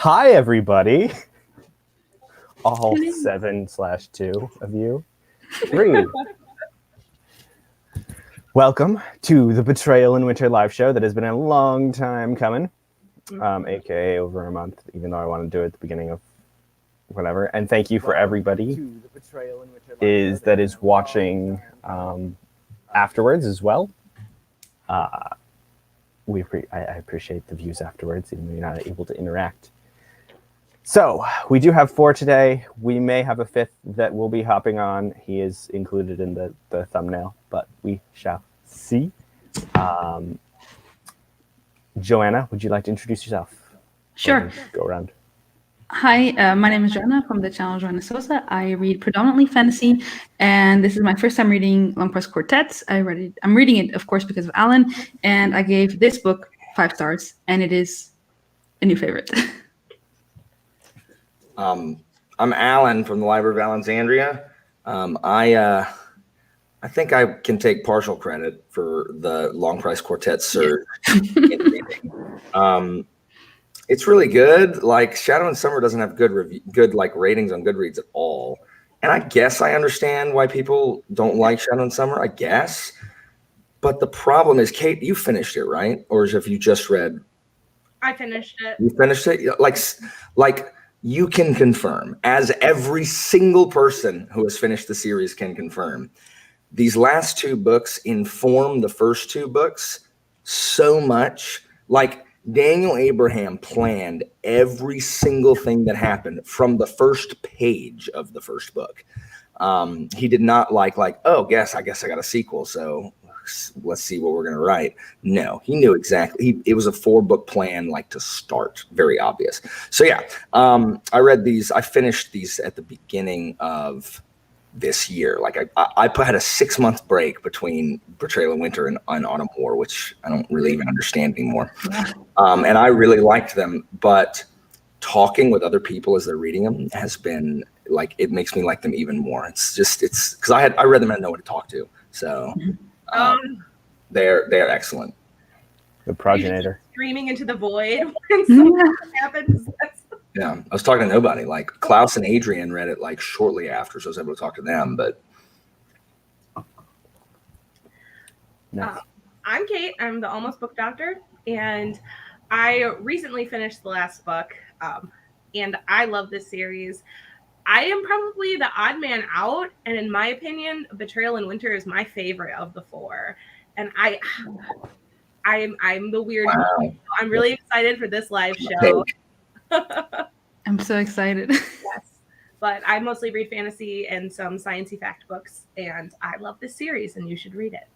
Hi, everybody. All 7/2 of you. 3. Welcome to the Betrayal in Winter live show that has been a long time coming, aka over a month, even though I want to do it at the beginning of whatever. And thank you for everybody that is watching afterwards as well. I appreciate the views afterwards, even though you're not able to interact. So we do have 4 today. We may have a 5th that will be hopping on. He is included in the thumbnail, but we shall see. Joanna, would you like to introduce yourself? Sure. Go around. Hi, my name is Joanna from the channel Joanna Sosa. I read predominantly fantasy, and this is my first time reading Long Press Quartets. I'm reading it, of course, because of Alan, and I gave this book 5 stars, and it is a new favorite. I'm Alan from the Library of Alexandria. I think I can take partial credit for the Long Price Quartet surge. It's really good. Like Shadow and Summer doesn't have good ratings on Goodreads at all. And I guess I understand why people don't like Shadow and Summer, I guess. But the problem is, Kate, you finished it, right? Or have you just read? I finished it. You finished it? Like you can confirm, as every single person who has finished the series can confirm, these last 2 books inform the first 2 books so much. Like Daniel Abraham planned every single thing that happened from the first page of the first book. He did not like, oh, I guess I got a sequel, so let's see what we're going to write. No, he knew exactly. It was a 4-book plan, like to start, very obvious. So yeah, I read these. I finished these at the beginning of this year. Like I had a 6-month break between Betrayal in Winter and Autumn War, which I don't really even understand anymore. And I really liked them, but talking with other people as they're reading them has been like, it makes me like them even more. It's because I read them and I know what to talk to. So they're excellent. The progenitor. Screaming into the void when something happens. Yeah, I was talking to nobody. Like Klaus and Adrian read it like shortly after, so I was able to talk to them. But Nice. I'm Kate. I'm the Almost Book Doctor, and I recently finished the last book, and I love this series. I am probably the odd man out, and in my opinion, Betrayal in Winter is my favorite of the 4. And I'm the weird. wow. I'm really excited for this live show. I'm so excited. Yes, but I mostly read fantasy and some sciencey fact books, and I love this series, and you should read it.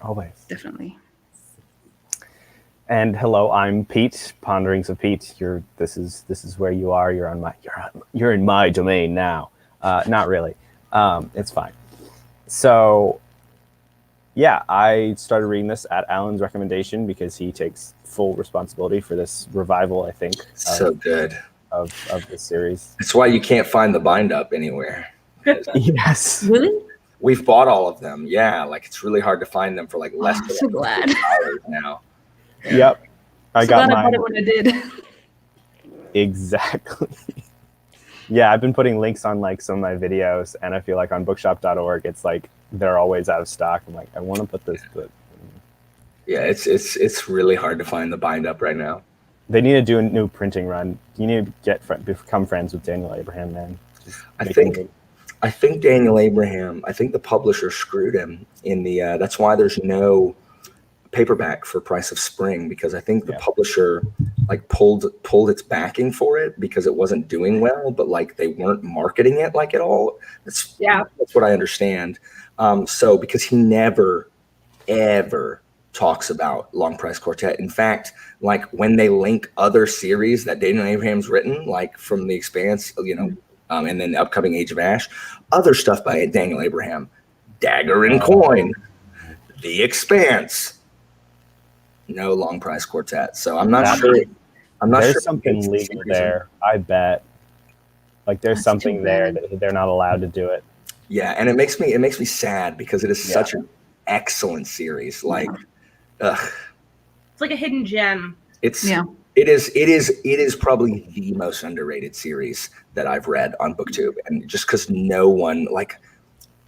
Always. Definitely. And hello, I'm Pete. Ponderings of Pete. This is where you are. You're in my domain now. Not really. It's fine. So yeah, I started reading this at Alan's recommendation because he takes full responsibility for this revival, I think. So good. Of the series. That's why you can't find the bind up anywhere. Yes. Really? We've bought all of them. Yeah, like it's really hard to find them for like less I'm than so glad. $50 now. Yep. I got glad I bought mine. it when I did. Exactly. Yeah, I've been putting links on like some of my videos, and I feel like on bookshop.org, it's like they're always out of stock. I'm like, I want to put this, but Yeah, it's really hard to find the bind up right now. they need to do a new printing run. You need to become friends with Daniel Abraham, man. I think Daniel Abraham, I think the publisher screwed him in the that's why there's no paperback for Price of Spring, because I think the publisher like pulled its backing for it because it wasn't doing well, but like they weren't marketing it like at all. That's what I understand. So because he never ever talks about Long Price Quartet. In fact, like when they link other series that Daniel Abraham's written, like from The Expanse, and then upcoming Age of Ash, other stuff by Daniel Abraham, Dagger and Coin, The Expanse, no Long Price Quartet. So I'm not sure. There's something legal there, I bet. Like there's something there that they're not allowed to do it. Yeah, and it makes me sad because it is such an excellent series. Like, It's like a hidden gem. It's It is probably the most underrated series that I've read on BookTube, and just because no one like.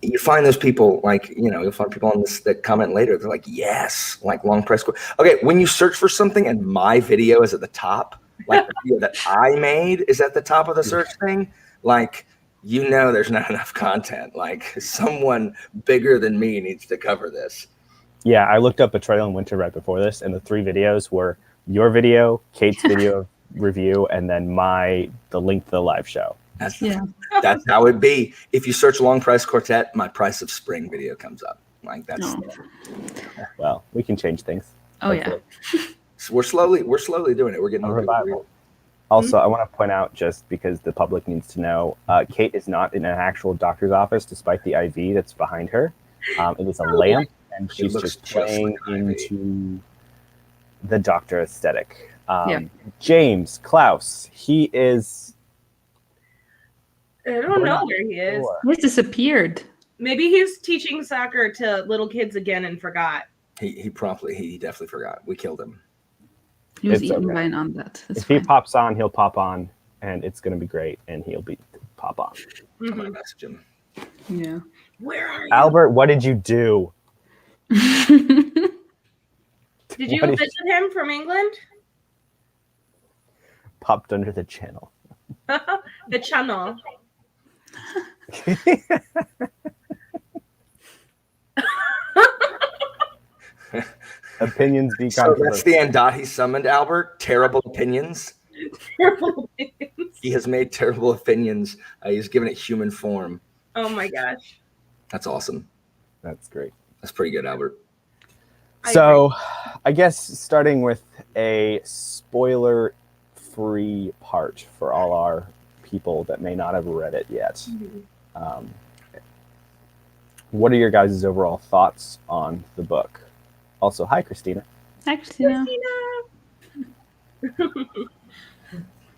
You find those people like, you'll find people on this that comment later. They're like, yes, like long press. Okay, when you search for something and my video is at the top, like the video that I made is at the top of the search thing, like, there's not enough content. Like someone bigger than me needs to cover this. Yeah, I looked up Betrayal in Winter right before this, and the 3 videos were your video, Kate's video review, and then the link to the live show. That's how it be. If you search Long Price Quartet, my Price of Spring video comes up. Like that's. Well, we can change things. Oh yeah. So we're slowly doing it. We're getting a revival. Also, I want to point out, just because the public needs to know, Kate is not in an actual doctor's office, despite the IV that's behind her. It is a lamp, and she's just playing into the doctor aesthetic. James Klaus, he is. I don't know where he is. He's disappeared. Maybe he's teaching soccer to little kids again and forgot. He definitely forgot. We killed him. He was eaten by an undead. If he pops on, he'll pop on, and it's going to be great, and he'll pop on. I'm going to message him. Yeah. Where are you? Albert, what did you do? Did you visit him from England? Popped under the channel. The channel. Opinions be so controversial. that's the Andot he summoned, Albert. Terrible opinions. Terrible opinions. He has made terrible opinions. He's given it human form. Oh my gosh. That's awesome. That's great. That's pretty good, Albert. So I guess starting with a spoiler-free part for all our people that may not have read it yet. What are your guys' overall thoughts on the book? Also, hi, Christina. Hi, Christina.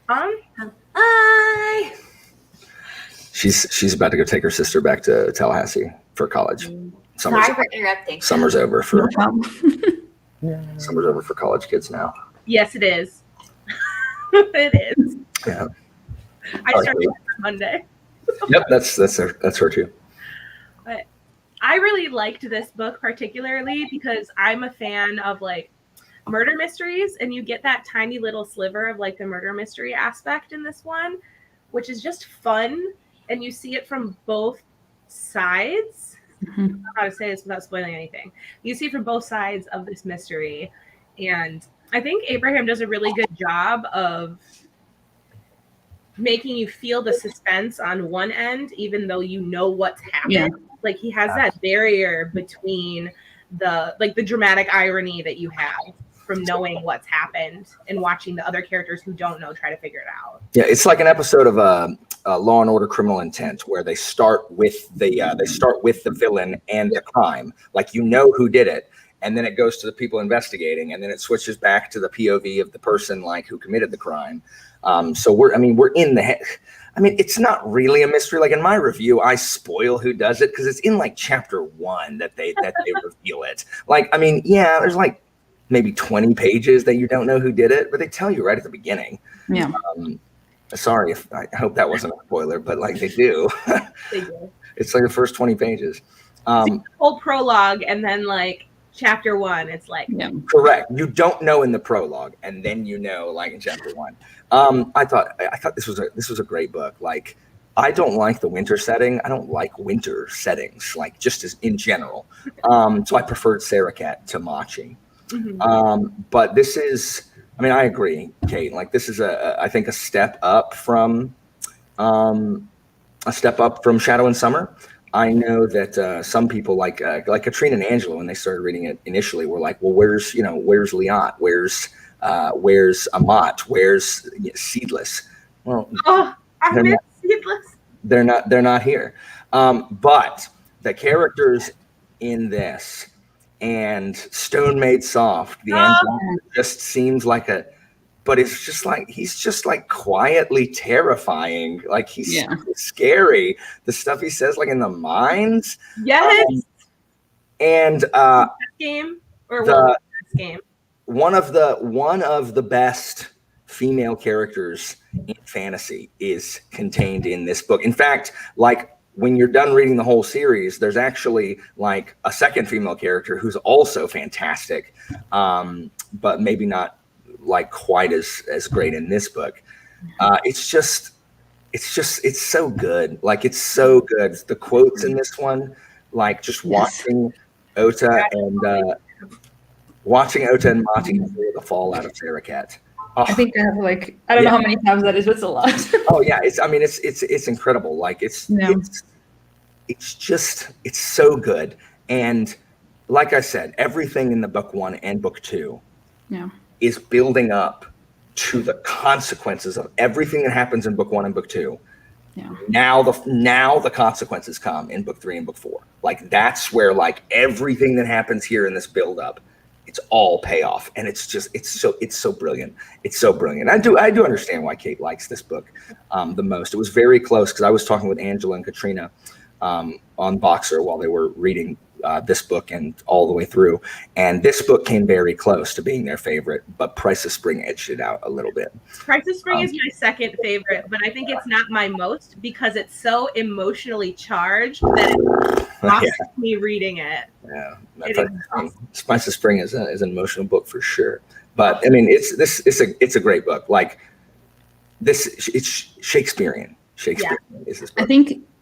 Hi. She's about to go take her sister back to Tallahassee for college. Sorry for interrupting. Summer's over for Yeah. summer's over for college kids now. Yes, it is. It is. Yeah. I started on Monday. Yep, that's her too. But I really liked this book particularly because I'm a fan of like murder mysteries, and you get that tiny little sliver of like the murder mystery aspect in this one, which is just fun, and you see it from both sides. I don't know how to say this without spoiling anything. You see it from both sides of this mystery, and I think Abraham does a really good job of making you feel the suspense on one end, even though you know what's happened. Yeah. Like he has that barrier between the dramatic irony that you have from knowing what's happened and watching the other characters who don't know try to figure it out. Yeah, it's like an episode of Law and Order: Criminal Intent, where they start with the villain and the crime, like you know who did it, and then it goes to the people investigating, and then it switches back to the POV of the person like who committed the crime. So we're in the head. I mean, it's not really a mystery. Like in my review, I spoil who does it because it's in like chapter 1 that they reveal it. Like, I mean, yeah, there's like maybe 20 pages that you don't know who did it, but they tell you right at the beginning. Yeah. Sorry if I hope that wasn't a spoiler, but like they do. They do. It's like the first 20 pages. Whole prologue and then like chapter 1, it's like correct. You don't know in the prologue, and then you know like in chapter 1. I thought this was a great book. Like, I don't like the winter setting. I don't like winter settings, like just as in general. So I preferred Sarakat to Machi. But this is, I mean, I agree, Kate. Like this is I think a step up from Shadow and Summer. I know that some people like Katrina and Angela, when they started reading it initially, were like, well, where's Liat? Where's Amat? Where's Seedless? Well, I miss Seedless. They're not here. But the characters in this and Stone Made Soft, the end just seems like but it's just like he's just like quietly terrifying. Like he's scary. The stuff he says, like in the mines. Yes. And game or the game. One of the best female characters in fantasy is contained in this book. In fact, like when you're done reading the whole series, there's actually like a second female character who's also fantastic, but maybe not like quite as great in this book. It's so good. Like, it's so good. The quotes in this one, like just watching Ota and Mati clear the fall out of Sarakat. Oh. I think I have like, I don't know how many times that is, but it's a lot. Oh yeah, it's incredible. Like it's so good. And like I said, everything in the book 1 and book 2 is building up to the consequences of everything that happens in book 1 and book 2. Yeah. Now the consequences come in book 3 and book 4. Like, that's where like everything that happens here in this build up, it's all payoff, and it's so brilliant. It's so brilliant. I do understand why Kate likes this book the most. It was very close, because I was talking with Angela and Katrina on Boxer while they were reading this book and all the way through, and this book came very close to being their favorite, but Price of Spring edged it out a little bit. Price of Spring is my second favorite, but I think it's not my most because it's so emotionally charged that it lost me reading it. Yeah, Price of Spring is an emotional book for sure. But I mean, it's a great book. Like this, it's Shakespearean. Is this book.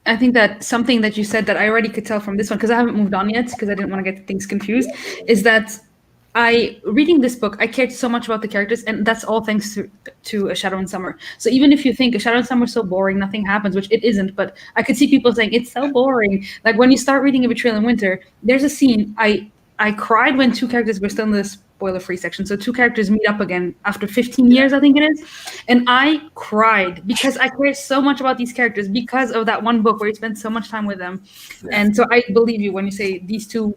I think that something that you said that I already could tell from this one, because I haven't moved on yet, because I didn't want to get things confused, is that reading this book, I cared so much about the characters, and that's all thanks to A Shadow in Summer. So even if you think A Shadow in Summer is so boring, nothing happens, which it isn't, but I could see people saying it's so boring. Like when you start reading A Betrayal in Winter, there's a scene, I cried when two characters were still in the spoiler-free section. So two characters meet up again after 15 years, I think it is. And I cried because I care so much about these characters because of that one book where you spent so much time with them. Yeah. And so I believe you when you say these two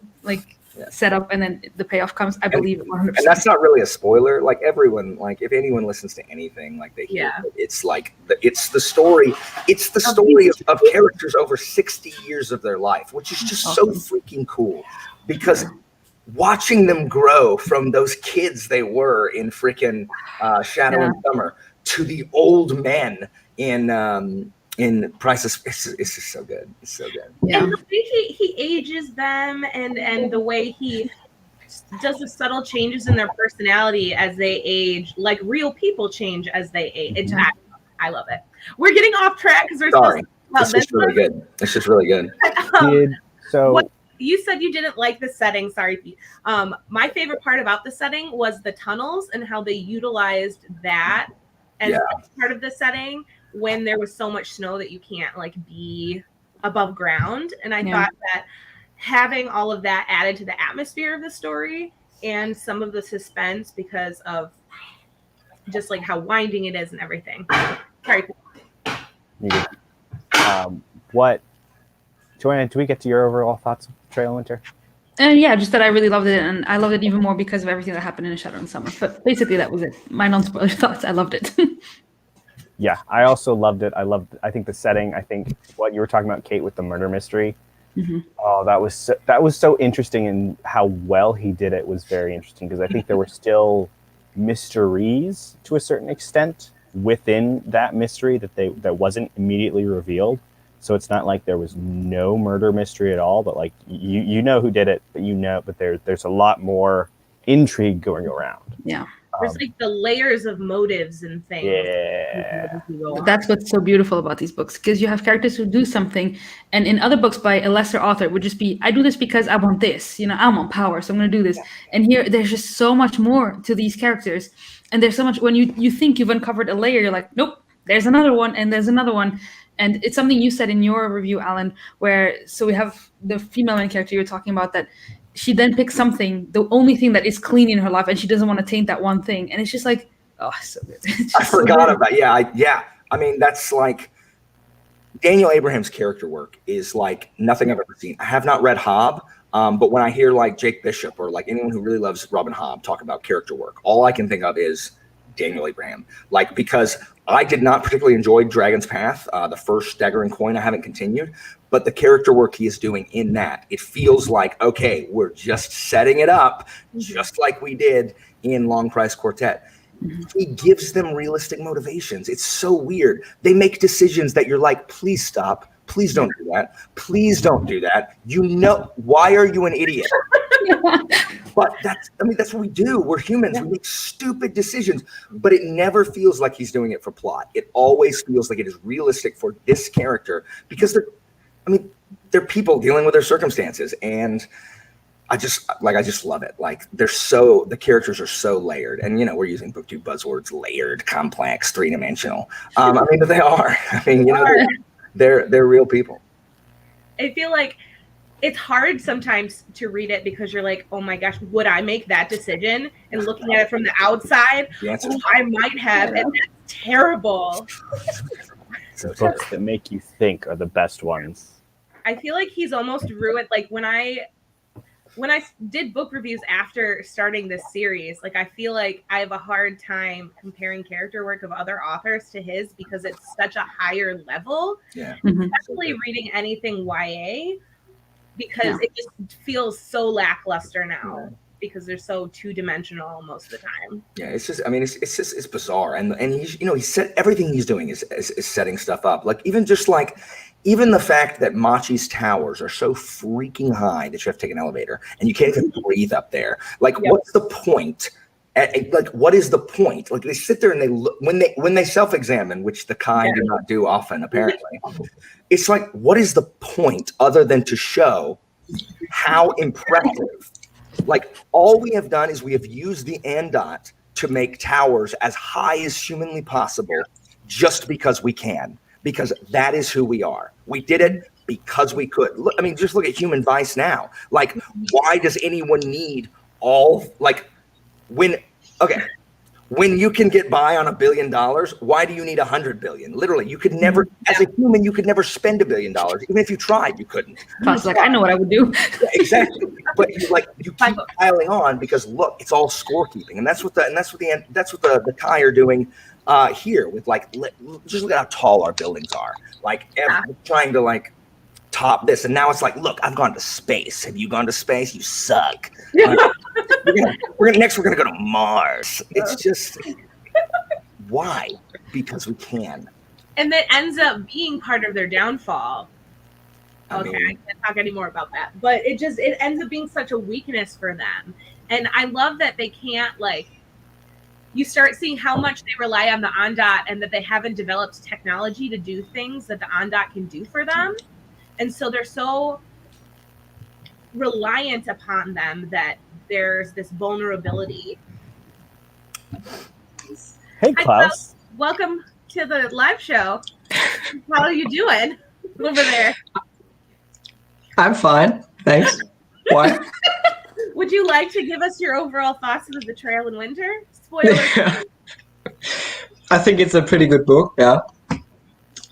set up and then the payoff comes. I believe it 100%. And that's not really a spoiler. Like everyone, like if anyone listens to anything, like they hear it, it's like it's the story. It's the story of characters over 60 years of their life, which is just so freaking cool because watching them grow from those kids they were in freaking Shadow and Summer to the old men in Price of Spring, it's just so good. It's so good. Yeah. And the way he ages them and the way he does the subtle changes in their personality as they age, like real people change as they age. I love it. We're getting off track because we're sorry. It's just really good. It's just really good. You said you didn't like the setting. Sorry, Pete. My favorite part about the setting was the tunnels and how they utilized that as part of the setting when there was so much snow that you can't like be above ground. And I thought that having all of that added to the atmosphere of the story and some of the suspense because of just like how winding it is and everything. Sorry. Joanna, do we get to your overall thoughts of Betrayal in Winter? Just that I really loved it, and I loved it even more because of everything that happened in A Shadow in Summer. But basically, that was it. My non-spoiler thoughts. I loved it. Yeah, I also loved it. I think the setting. I think what you were talking about, Kate, with the murder mystery. Mm-hmm. Oh, that was so interesting, and how well he did it was very interesting because I think there were still mysteries to a certain extent within that mystery that wasn't immediately revealed. So it's not like there was no murder mystery at all, but like you know who did it, but there's a lot more intrigue going around. Yeah. There's like the layers of motives and things. Yeah. That's what's so beautiful about these books, because you have characters who do something, and in other books by a lesser author, it would just be, I do this because I want this, I want power, so I'm going to do this. And here, there's just so much more to these characters. And there's so much, when you think you've uncovered a layer, you're like, nope, there's another one, and there's another one. And it's something you said in your review, Alan, so we have the female main character you're talking about, that she then picks something, the only thing that is clean in her life, and she doesn't want to taint that one thing. And it's just like, oh, so good. I forgot about, I mean, that's like, Daniel Abraham's character work is like nothing I've ever seen. I have not read Hobb, but when I hear like Jake Bishop or like anyone who really loves Robin Hobb talk about character work, all I can think of is Daniel Abraham, like, because I did not particularly enjoy Dragon's Path, the first Dagger and Coin. I haven't continued, but the character work he is doing in that, it feels like, okay, we're just setting it up just like we did in Long Price Quartet. he gives them realistic motivations. It's so weird. They make decisions that you're like, please stop. Please don't do that. Please don't do that. You know, why are you an idiot? But that's what we do. We're humans. We make stupid decisions, but it never feels like he's doing it for plot. It always feels like it is realistic for this character because they're people dealing with their circumstances. And I just love it. Like the characters are so layered, and we're using BookTube buzzwords: layered, complex, 3-dimensional. But they are. They're real people. I feel like it's hard sometimes to read it because you're like, oh my gosh, would I make that decision? And looking at it from the outside, I might have, and that's terrible. The books that make you think are the best ones. I feel like he's almost ruined. Like when I did book reviews after starting this series, like I feel like I have a hard time comparing character work of other authors to his because it's such a higher level. Yeah. Especially reading anything YA because it just feels so lackluster now because they're so 2-dimensional most of the time. Yeah, it's just it's bizarre, and he's he said everything he's doing is setting stuff up. Like even the fact that Machi's towers are so freaking high that you have to take an elevator and you can't even breathe up there. Like, what's the point? What is the point? Like they sit there and they look when they self-examine, which the kind do not do often, apparently. It's like, what is the point other than to show how impressive? Like all we have done is we have used the ANDOT to make towers as high as humanly possible, just because we can. Because that is who we are. We did it because we could. Look, just look at Human Vice now. Like, why does anyone need when you can get by on $1 billion, why do you need 100 billion? Literally, you could never, as a human, you could never spend $1 billion. Even if you tried, you couldn't. I know what I would do. Yeah, exactly. But you keep piling on because look, it's all scorekeeping, and that's what the Kai are doing here with just look at how tall our buildings are. Trying to top this, and now it's like, look, I've gone to space. Have you gone to space? You suck. We're gonna go to Mars. It's just why? Because we can. And that ends up being part of their downfall. I can't talk any more about that. But it ends up being such a weakness for them. And I love that they can't you start seeing how much they rely on the ANDOT and that they haven't developed technology to do things that the ANDOT can do for them. And so they're so reliant upon them that there's this vulnerability. Hey, Klaus. Welcome to the live show. How are you doing over there? I'm fine, thanks. Why? Would you like to give us your overall thoughts of the Betrayal in Winter? Spoilers. I think it's a pretty good book, yeah.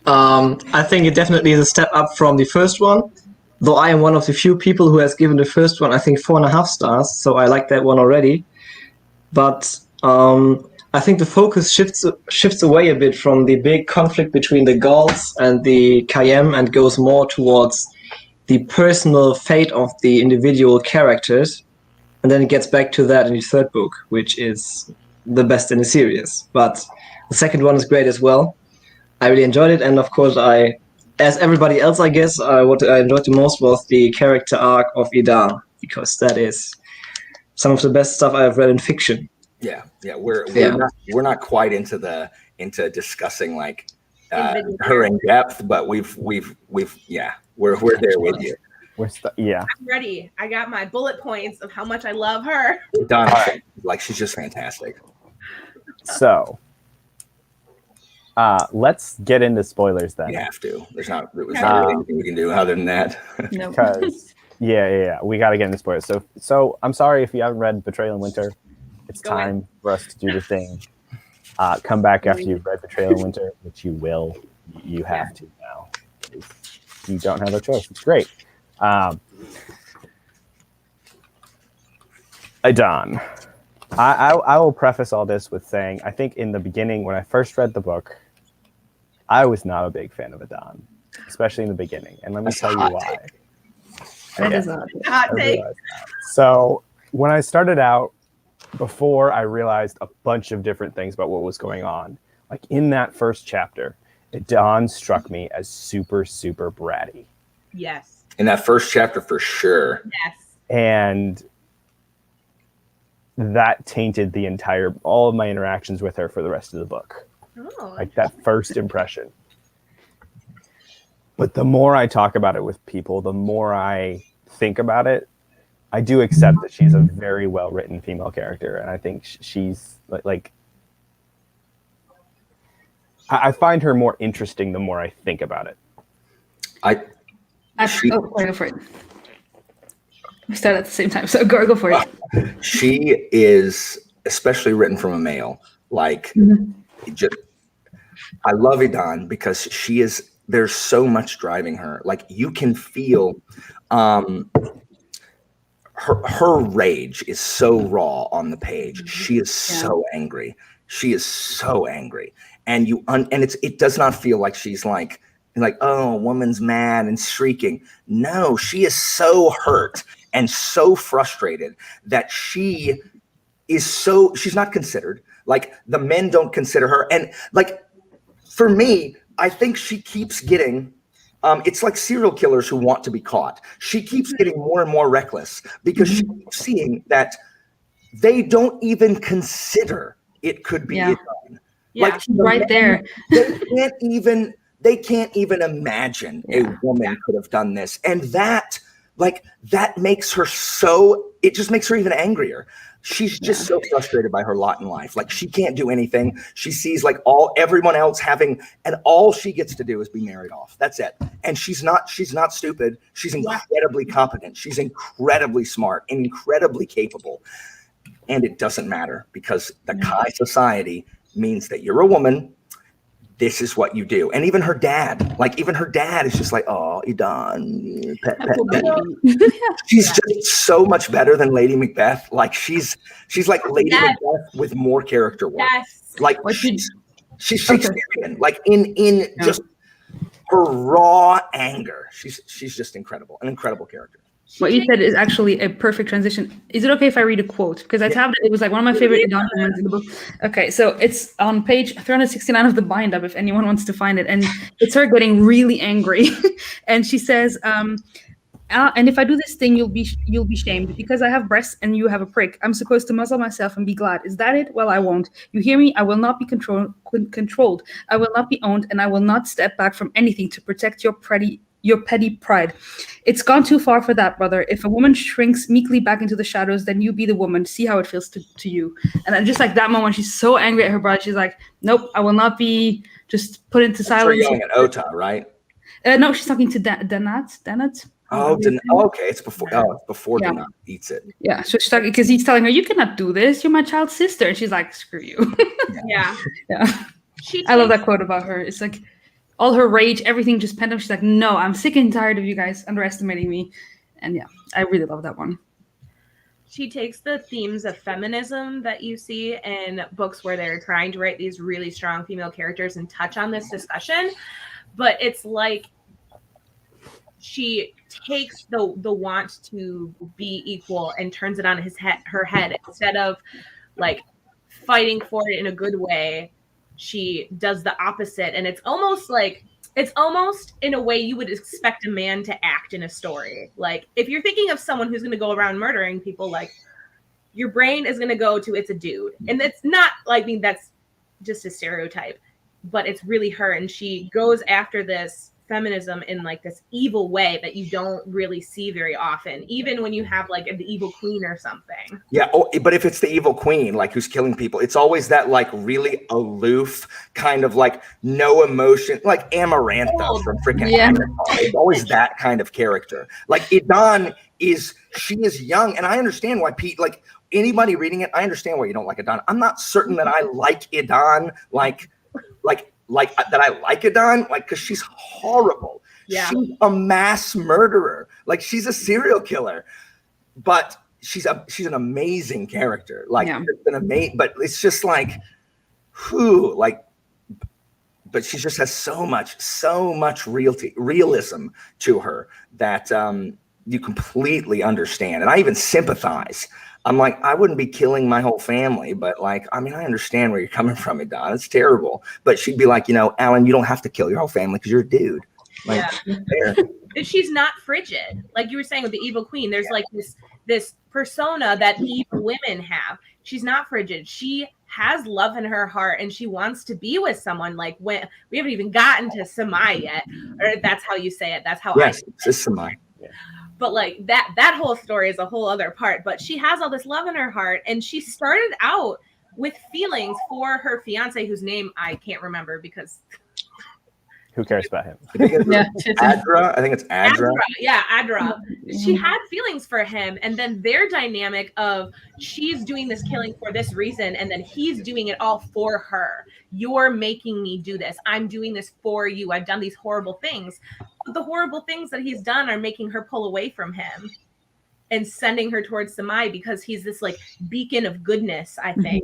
I think it definitely is a step up from the first one, though I am one of the few people who has given the first one, I think, 4.5 stars, so I like that one already. But I think the focus shifts away a bit from the big conflict between the Gauls and the Kayem and goes more towards the personal fate of the individual characters. And then it gets back to that in the third book, which is the best in the series. But the second one is great as well. I really enjoyed it. And of course, as everybody else, I guess, what I enjoyed the most was the character arc of Idan, because that is some of the best stuff I have read in fiction. Yeah. We're not quite into discussing her in depth, but we're there with you. I'm ready. I got my bullet points of how much I love her. Done. She's just fantastic. So, let's get into spoilers then. We have to. There's not really anything we can do other than that. No. Because we got to get into spoilers. So I'm sorry if you haven't read Betrayal in Winter. It's time for us to do the thing. Come back after you've read Betrayal in Winter, which you will. You have to now. You don't have a choice. It's great. Idan. I will preface all this with saying, I think in the beginning, when I first read the book, I was not a big fan of Idan, especially in the beginning. And let me tell you why. That is a hot take. So when I started out, before I realized a bunch of different things about what was going on. Like in that first chapter, Dawn struck me as super, super bratty. Yes. In that first chapter, for sure. Yes. And that tainted all of my interactions with her for the rest of the book. Oh. Like that first impression. But the more I talk about it with people, the more I think about it, I do accept that she's a very well-written female character. And I think she's like I find her more interesting the more I think about it. Go for it. We start at the same time, so go for it. She is especially written from a male. Like, I love Idan because there's so much driving her. Like, you can feel her rage is so raw on the page. She is so angry. She is so angry. And it does not feel like she's like, oh, a woman's mad and shrieking. No, she is so hurt and so frustrated that she's not considered. Like, the men don't consider her. And like, for me, I think she keeps getting, it's like serial killers who want to be caught. She keeps getting more and more reckless because she keeps seeing that they don't even consider it could be Idan. Yeah, like right there. They can't even imagine a woman could have done this. And that makes her it just makes her even angrier. She's just so frustrated by her lot in life. Like, she can't do anything. She sees like everyone else having, and all she gets to do is be married off. That's it. And she's not stupid. She's incredibly competent. She's incredibly smart and incredibly capable. And it doesn't matter because the Kai society means that you're a woman. This is what you do. And even her dad is just like, oh, Idan, pet. She's just so much better than Lady Macbeth. Like, she's like Lady Macbeth with more character work. Yes. Like, she's Shakespearean. Like, in just her raw anger. She's just incredible. An incredible character. What you said is actually a perfect transition. Is it okay if I read a quote? Because it was like one of my favorite documents in the book. Okay, so it's on page 369 of the bind-up, if anyone wants to find it. And it's her getting really angry. And she says, and if I do this thing, you'll be shamed because I have breasts and you have a prick. I'm supposed to muzzle myself and be glad. Is that it? Well, I won't. You hear me? I will not be controlled. I will not be owned, and I will not step back from anything to protect your petty pride. It's gone too far for that, brother. If a woman shrinks meekly back into the shadows, then you be the woman. See how it feels to you. And then just like that moment, she's so angry at her brother. She's like, nope, I will not be just put into silence. You're yelling at Ota, right? No, she's talking to Danat. Oh, okay. It's before Danat eats it. Yeah, so she's talking because he's telling her, you cannot do this. You're my child's sister. And she's like, screw you. Yeah. I love that quote about her. It's like, all her rage, everything just pent up. She's like, no, I'm sick and tired of you guys underestimating me. And I really love that one. She takes the themes of feminism that you see in books where they're trying to write these really strong female characters and touch on this discussion. But it's like she takes the want to be equal and turns it on her head. Instead of like fighting for it in a good way, she does the opposite. And it's almost in a way you would expect a man to act in a story. Like, if you're thinking of someone who's going to go around murdering people, like, your brain is going to go to, it's a dude. And it's not like, that's just a stereotype, but it's really her. And she goes after this feminism in like this evil way that you don't really see very often, even when you have like the evil queen or something. Yeah, but if it's the evil queen, like, who's killing people, it's always that like really aloof kind of like no emotion, like Amarantha from freaking Avatar. It's always that kind of character. Like, Idan she is young, and I understand why like anybody reading it, I understand why you don't like Idan. I'm not certain that I like Idan like that I like Idan, like, because she's horrible. Yeah. She's a mass murderer. Like, she's a serial killer, but she's an amazing character. Like, but it's just like, but she just has so much realism to her that you completely understand. And I even sympathize I'm like, I wouldn't be killing my whole family, but like, I mean, I understand where you're coming from, Don. It's terrible. But she'd be like, Alan, you don't have to kill your whole family because you're a dude. Like, yeah. She's not frigid. Like you were saying with the evil queen, there's like this persona that evil women have. She's not frigid. She has love in her heart and she wants to be with someone. Like when we haven't even gotten to Samai yet, or that's how you say it. That's how yes, it's Samai. Yeah. But like that whole story is a whole other part. But she has all this love in her heart, and she started out with feelings for her fiance, whose name I can't remember because who cares about him? Adra. I think it's Adra. Yeah, Adra. She had feelings for him, and then their dynamic of she's doing this killing for this reason, and then he's doing it all for her. You're making me do this. I'm doing this for you. I've done these horrible things. But the horrible things that he's done are making her pull away from him and sending her towards Samai because he's this like beacon of goodness, I think.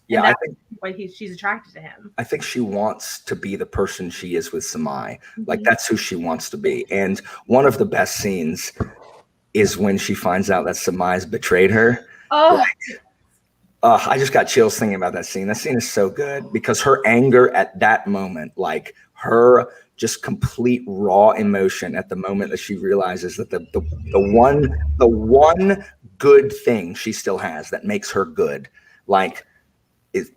Yeah, and that's I think why she's attracted to him. I think she wants to be the person she is with Samai. Like that's who she wants to be. And one of the best scenes is when she finds out that Samai's betrayed her. Oh, I just got chills thinking about that scene. That scene is so good because her anger at that moment, like her just complete raw emotion at the moment that she realizes that the one good thing she still has that makes her good, like, is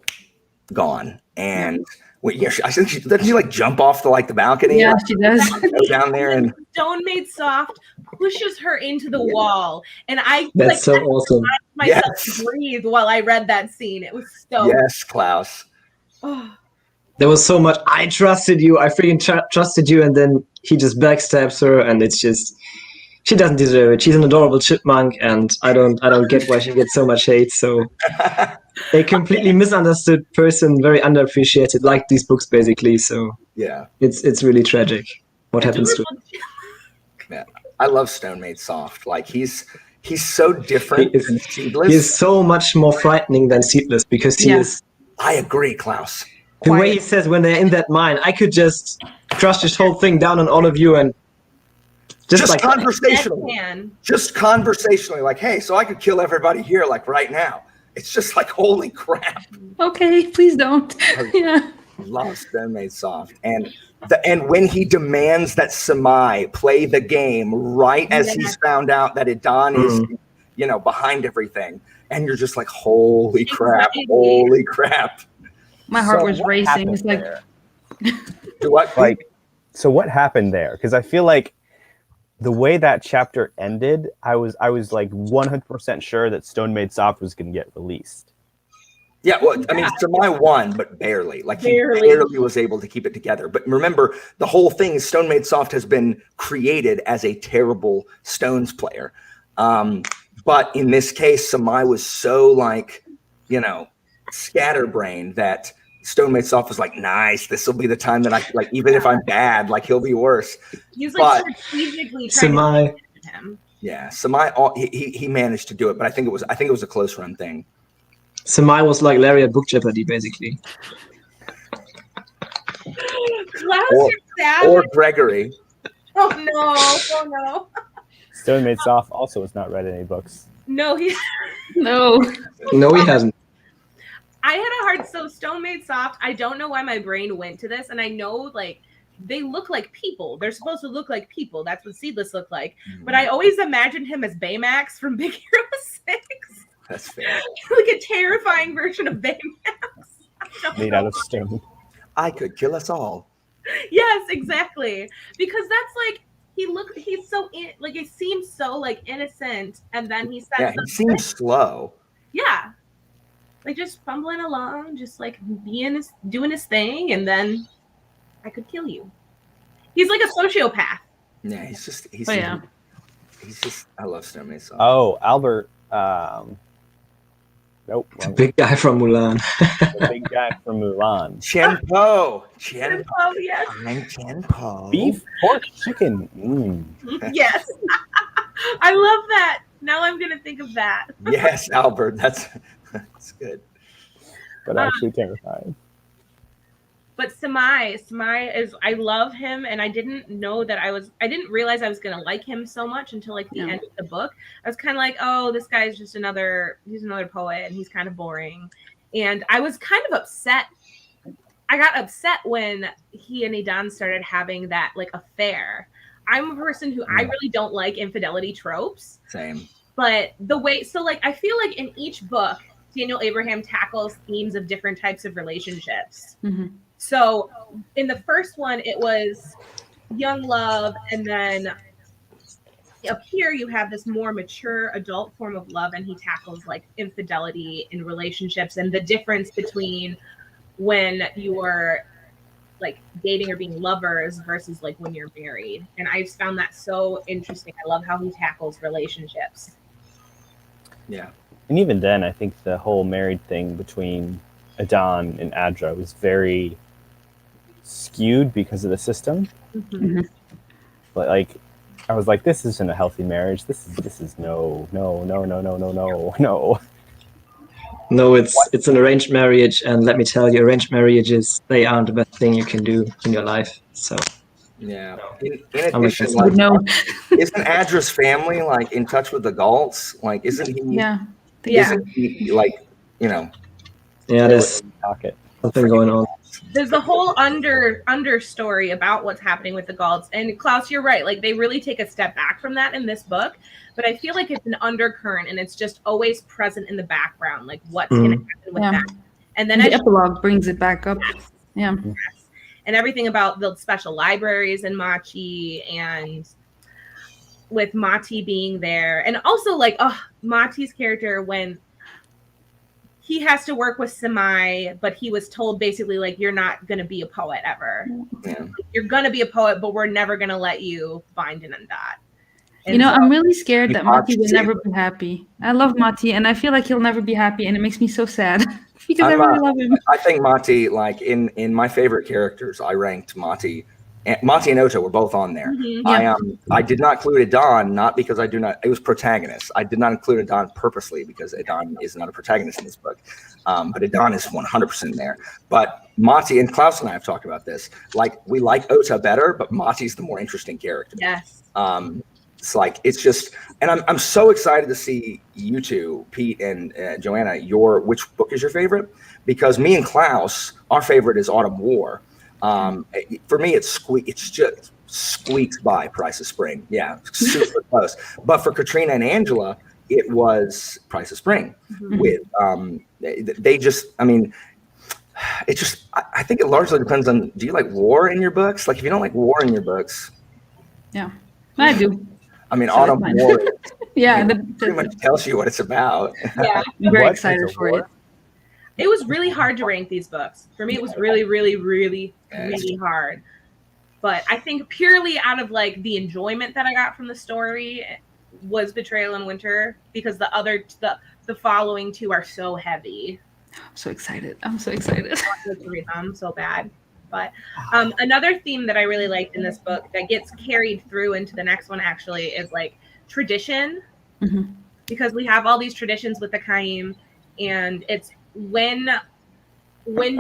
gone. And I think doesn't she like jump off the balcony? Yeah, she does. Go down there and Stone Made Soft pushes her into the wall, and that's so awesome. Myself to breathe while I read that scene. It was so yes, Klaus. Oh. There was so much. I trusted you. I freaking trusted you, and then he just backstabs her, and it's just she doesn't deserve it. She's an adorable chipmunk, and I don't get why she gets so much hate. So a completely misunderstood person, very underappreciated, like these books basically. So yeah, it's really tragic what happens to him. Yeah, I love Stone Made Soft. Like he's so different than Seedless. He is so much more frightening than Seedless because he is. I agree, Klaus. The way he says when they're in that mine, I could just crush this whole thing down on all of you and just like conversationally. Just conversationally, like, hey, so I could kill everybody here, like right now. It's just like, holy crap. Okay, please don't. Yeah. Love Stone Made Soft. And when he demands that Samai play the game right as he's found out that Adon is, behind everything. And you're just like, holy crap, holy crap. My heart was racing. It's like, so what happened there? Because I feel like the way that chapter ended, I was like 100% sure that Stone Made Soft was going to get released. Yeah, well, I mean, Samai won, but barely. Like he barely was able to keep it together. But remember, the whole thing is Stone Made Soft has been created as a terrible Stones player. But in this case, Samai was so scatterbrained that Stone Made Soft was like, nice, this will be the time that I even if I'm bad, he'll be worse. He's strategically trying to get him. Yeah, Samai he managed to do it, but I think it was a close run thing. Samai was like Larry at Book Jeopardy, basically. Or Gregory. Oh no. Stone Made Soft also has not read any books. No, he hasn't. I had so Stone Made Soft, I don't know why my brain went to this, and I know they look like people. They're supposed to look like people. That's what Seedless looked like. But I always imagined him as Baymax from Big Hero 6. That's fair. Like a terrifying version of Baymax. Made out of stone. I could kill us all. Yes, exactly. Because that's he's so it seems so innocent, and then he says he seems slow. Yeah. Just fumbling along, just doing his thing, and then I could kill you. He's like a sociopath. Yeah, he's just I love Stone Made Soft. Oh, Albert. Nope. The big guy from Mulan. The big guy from Mulan. Chenpo. Yes. I'm Chenpo. Beef, pork, chicken. Yes. I love that. Now I'm gonna think of that. Yes, Albert. That's good. But actually terrifying. But Samai is, I love him, and I didn't realize I was gonna like him so much until like the end of the book. I was kind of like, oh, this guy's just he's another poet, and he's kind of boring. And I was kind of upset. I got upset when he and Idan started having that like affair. I'm a person who I really don't like infidelity tropes. Same. But the way, so like, I feel like in each book, Daniel Abraham tackles themes of different types of relationships. Mm-hmm. So in the first one, it was young love. And then up here, you have this more mature adult form of love. And he tackles like infidelity in relationships and the difference between when you are like dating or being lovers versus like when you're married. And I just found that so interesting. I love how he tackles relationships. Yeah. And even then, I think the whole married thing between Adon and Adra was very skewed because of the system. Mm-hmm. But like, I was like, this isn't a healthy marriage. This is no. No, it's an arranged marriage, and let me tell you, arranged marriages, they aren't the best thing you can do in your life. So yeah. In addition, Like, no. Isn't Adra's family like in touch with the Galts? Like, isn't he? Yeah. Isn't he like, you know? Yeah, there's Pocket. something going on. There's the whole under story about what's happening with the Galts. And Klaus, you're right. Like they really take a step back from that in this book. But I feel like it's an undercurrent and it's just always present in the background. Like what's going to happen with that. And then the epilogue brings it back up. Yes, yeah. Yes. And everything about the special libraries and Machi and with Mati being there. And also like, Mati's character when he has to work with Samai, but he was told basically like, you're not going to be a poet ever. Yeah. You're going to be a poet, but we're never going to let you find an undot. And I'm really scared that Mati will never be happy. I love Mati, and I feel like he'll never be happy, and it makes me so sad because I really love him. I think Mati, like in my favorite characters, I ranked Mati. Mati and Ota were both on there. Mm-hmm. Yeah. I did not include Adon, not because I do not. It was protagonists. I did not include Adon purposely because Adon is not a protagonist in this book. But Adon is 100% there. But Mati and Klaus and I have talked about this. Like we like Ota better, but Mati's the more interesting character. Yes. It's like it's just, and I'm so excited to see you two, Pete and Joanna. Which book is your favorite? Because me and Klaus, our favorite is Autumn War. For me, it's just squeaks by Price of Spring. Yeah, super close. But for Katrina and Angela, it was Price of Spring. Mm-hmm. With they just, I mean, it just. I think it largely depends on. Do you like war in your books? Like, if you don't like war in your books, yeah, I do. I mean, Autumn War. Yeah, pretty much tells you what it's about. Yeah, I'm very excited for it. It was really hard to rank these books. For me, it was really, really, really, really hard. But I think purely out of like the enjoyment that I got from the story was Betrayal and Winter, because the following two are so heavy. I'm so excited. I'm so excited. I'm so bad. But another theme that I really liked in this book that gets carried through into the next one actually is like tradition. Mm-hmm. Because we have all these traditions with the Kaim, and it's when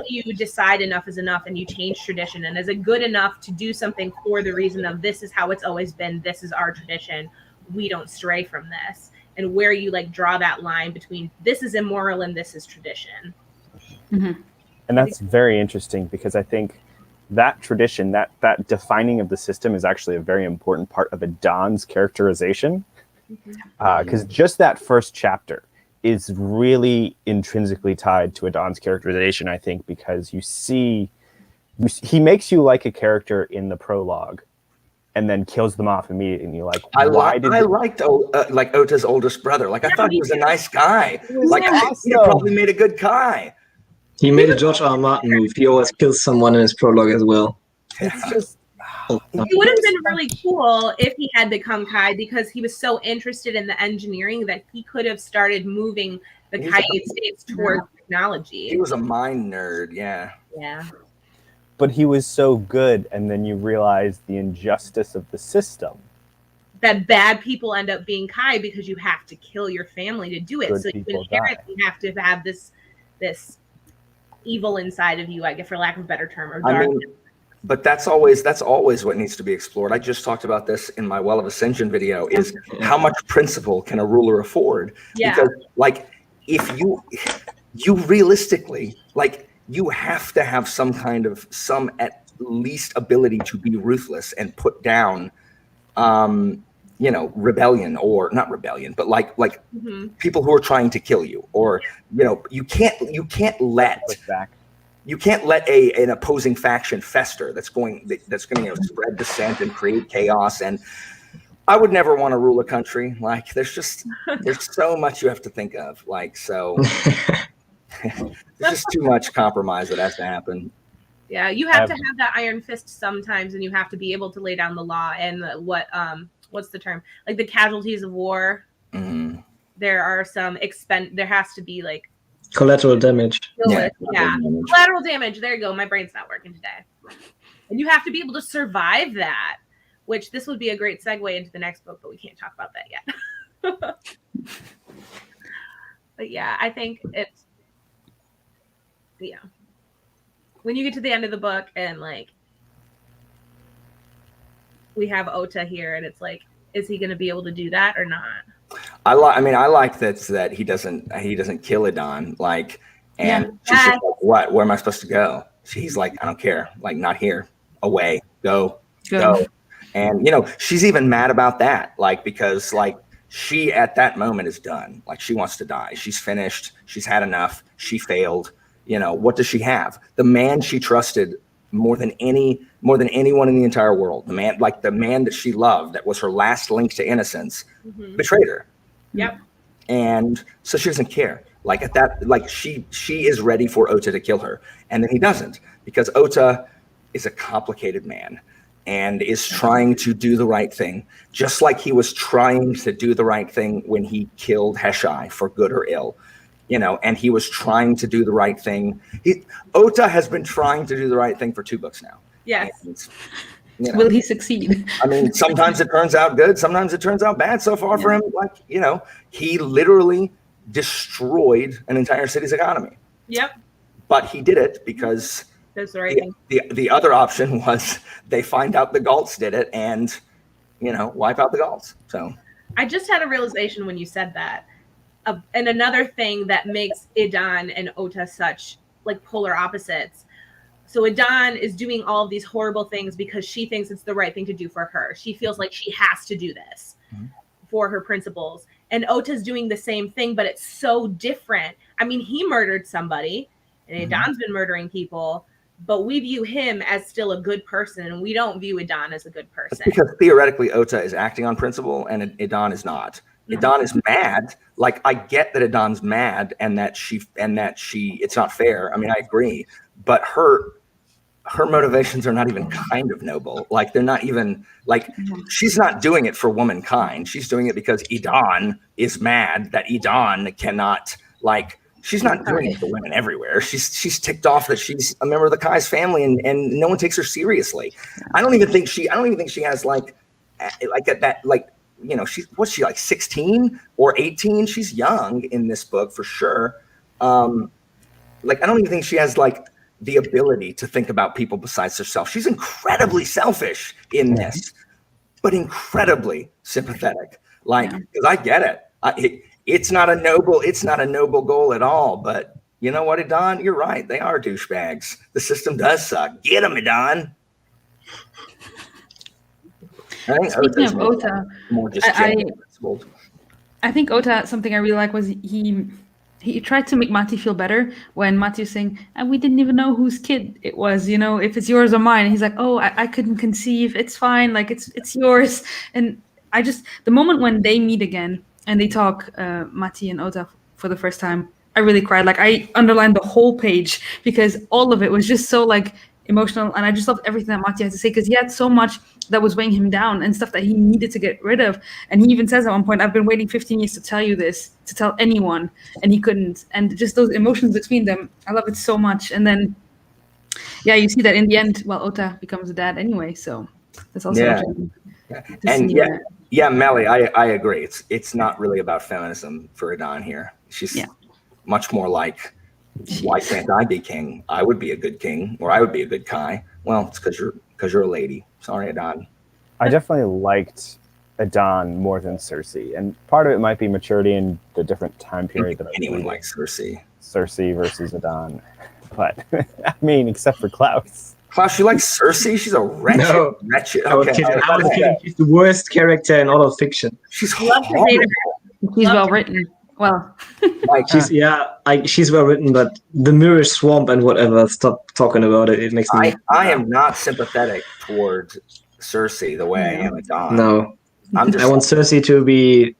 you decide enough is enough and you change tradition, and is it good enough to do something for the reason of this is how it's always been, this is our tradition, we don't stray from this, and where you like draw that line between this is immoral and this is tradition. Mm-hmm. And that's very interesting because I think that tradition, that defining of the system is actually a very important part of Adon's characterization. Because just that first chapter is really intrinsically tied to Adon's characterization, I think, because he makes you like a character in the prologue and then kills them off immediately. And you're like, I liked like Ota's oldest brother. Like, I thought he was a nice guy. Like, I think he probably made a good guy. He made a George R. R. Martin move. He always kills someone in his prologue as well. it's just... It would have been really cool if he had become Kai, because he was so interested in the engineering that he could have started moving the Kai states towards technology. He was a mind nerd, yeah. Yeah. But he was so good, and then you realize the injustice of the system. That bad people end up being Kai because you have to kill your family to do it. Good so you people inherently have to have this evil inside of you, I guess, for lack of a better term, or I dark. mean, but that's always what needs to be explored. I just talked about this in my Well of Ascension video, is how much principle can a ruler afford? Yeah. Because like, if you realistically, like, you have to have some at least ability to be ruthless and put down, you know, rebellion, or not rebellion, but like people who are trying to kill you, or, you know, you can't let an opposing faction fester that's going to, you know, spread dissent and create chaos. And I would never want to rule a country. Like, there's so much you have to think of. Like, so there's just too much compromise that has to happen. Yeah, you have to have that iron fist sometimes, and you have to be able to lay down the law and what's the term? Like the casualties of war. Mm-hmm. There are some there has to be like collateral damage. Collateral damage. There you go. My brain's not working today. And you have to be able to survive that, which this would be a great segue into the next book, but we can't talk about that yet. But yeah, I think it's, yeah. When you get to the end of the book and like we have Ota here, and it's like, is he going to be able to do that or not? I like that he doesn't kill Adon, like, and she's just like, what? Where am I supposed to go? He's like, I don't care, like, not here, away, go. And you know, she's even mad about that, like, because like she at that moment is done, like she wants to die, she's finished, she's had enough, she failed. You know, what does she have? The man she trusted more than anyone in the entire world, the man that she loved, that was her last link to innocence, betrayed her. Yep. And so she doesn't care. Like, at that, like, she is ready for Ota to kill her, and then he doesn't, because Ota is a complicated man and is trying to do the right thing, just like he was trying to do the right thing when he killed Heshai, for good or ill. You know, and he was trying to do the right thing. Ota has been trying to do the right thing for 2 books now. Yes. And, you know, will he succeed? I mean, sometimes it turns out good, sometimes it turns out bad. So far for him, like, you know, he literally destroyed an entire city's economy. Yep. But he did it because that's the right thing. The other option was they find out the Galts did it and, you know, wipe out the Galts. So I just had a realization when you said that. And another thing that makes Adon and Ota such like polar opposites. So Adon is doing all of these horrible things because she thinks it's the right thing to do for her. She feels like she has to do this for her principles. And Ota's doing the same thing, but it's so different. I mean, he murdered somebody, and Adon's been murdering people, but we view him as still a good person, and we don't view Adon as a good person. That's because theoretically Ota is acting on principle and Adon is not. Adon is mad. Like, I get that Adon's mad and that she it's not fair. I mean, I agree, but her motivations are not even kind of noble. Like, they're not even like, she's not doing it for womankind. She's doing it because Adon is mad that Adon cannot, like, she's not doing it for women everywhere. She's ticked off that she's a member of the Kai's family and no one takes her seriously. I don't even think she has like that, like, you know, what's she, like 16 or 18? She's young in this book for sure. Like, I don't even think she has like the ability to think about people besides herself. She's incredibly selfish in this, but incredibly sympathetic. Like, because I get it. It's not a noble goal at all. But you know what, Adon? You're right. They are douchebags. The system does suck. Get them, Adon. Speaking of Ota, I think Ota, something I really like was he tried to make Mati feel better when Mati was saying, and we didn't even know whose kid it was, you know, if it's yours or mine. And he's like, oh, I couldn't conceive. It's fine. Like, it's yours. And the moment when they meet again and they talk, Mati and Ota for the first time, I really cried. Like, I underlined the whole page because all of it was just so like emotional. And I just loved everything that Mati had to say because he had so much that was weighing him down and stuff that he needed to get rid of. And he even says at one point, I've been waiting 15 years to tell you this, to tell anyone. And he couldn't. And just those emotions between them, I love it so much. And then, yeah, you see that in the end, well, Ota becomes a dad anyway. So that's also Melly, I agree. It's not really about feminism for Adon here. She's much more like Why can't I be king? I would be a good king, or I would be a good Kai. Well, it's because you're a lady. Sorry, Adon. I definitely liked Adon more than Cersei, and part of it might be maturity in the different time period that I was Anyone reading. likes Cersei. Cersei versus Adon, but I mean, except for Klaus. Klaus, you like Cersei? She's a wretched. No. Wretched. I was Okay. kidding. I was kidding. She's the worst character in all of fiction. She's Love to horrible. hate her. He's Love well to- written. Well, Like, She's well written, but the Mirror Swamp and whatever. Stop talking about it. It makes me. I am not sympathetic towards Cersei the way I am Adon. No, I'm just I want Cersei to be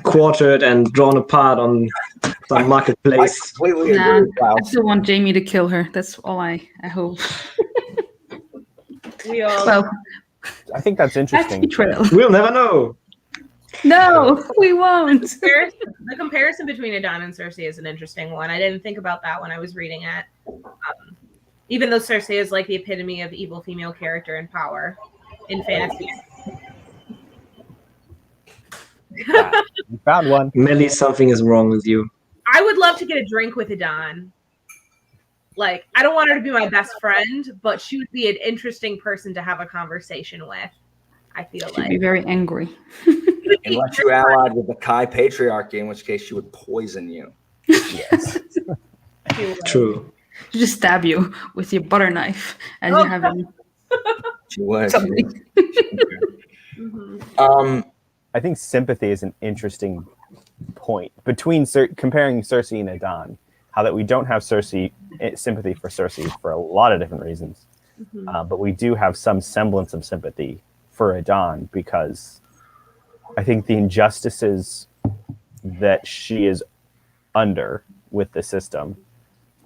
quartered and drawn apart on some I marketplace. completely Nah, agree with I Klaus. still want Jamie to kill her. That's all I hope. We all Well, I think that's that's interesting. betrayal. We'll never know. No, we won't. the comparison between Adon and Cersei is an interesting one. I didn't think about that when I was reading it. Even though Cersei is like the epitome of evil female character in power in fantasy. You found one. Melly, something is wrong with you. I would love to get a drink with Adon. Like, I don't want her to be my best friend, but she would be an interesting person to have a conversation with. I feel She'd be like. very angry. Unless you allied with the Kai patriarchy, in which case she would poison you. Yes. She would. True. She'd just stab you with your butter knife as you're having She would. something. Mhm. I think sympathy is an interesting point between comparing Cersei and Adon. How that we don't have sympathy for Cersei for a lot of different reasons, Mhm. but we do have some semblance of sympathy for Adon because I think the injustices that she is under with the system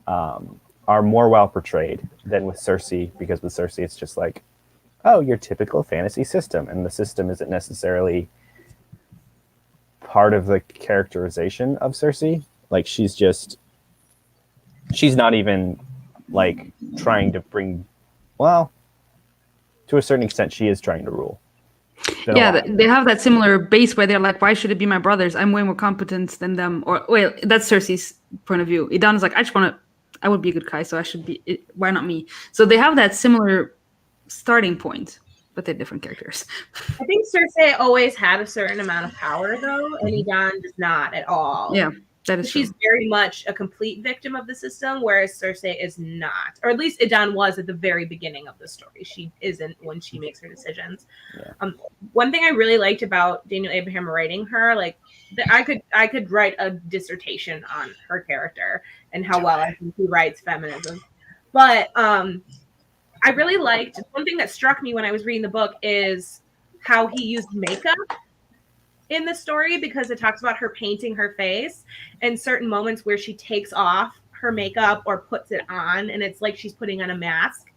are more well portrayed than with Cersei, because with Cersei it's just like, oh, your typical fantasy system, and the system isn't necessarily part of the characterization of Cersei. Like she's not even like trying to bring, well, to a certain extent she is trying to rule. Yeah, they have that similar base where they're like, why should it be my brothers? I'm way more competent than them. Or, well, that's Cersei's point of view. Idon is like, I would be a good Kai, so I should be, why not me? So they have that similar starting point, but they're different characters. I think Cersei always had a certain amount of power, though, and Adon does not at all. Yeah, that is She's true. very much a complete victim of the system, whereas Cersei is not. Or at least Adon was at the very beginning of the story. She isn't when she makes her decisions. Yeah. One thing I really liked about Daniel Abraham writing her, like I could write a dissertation on her character and how well I think he writes feminism. But I really liked, one thing that struck me when I was reading the book is how he used makeup in the story, because it talks about her painting her face and certain moments where she takes off her makeup or puts it on, and it's like she's putting on a mask.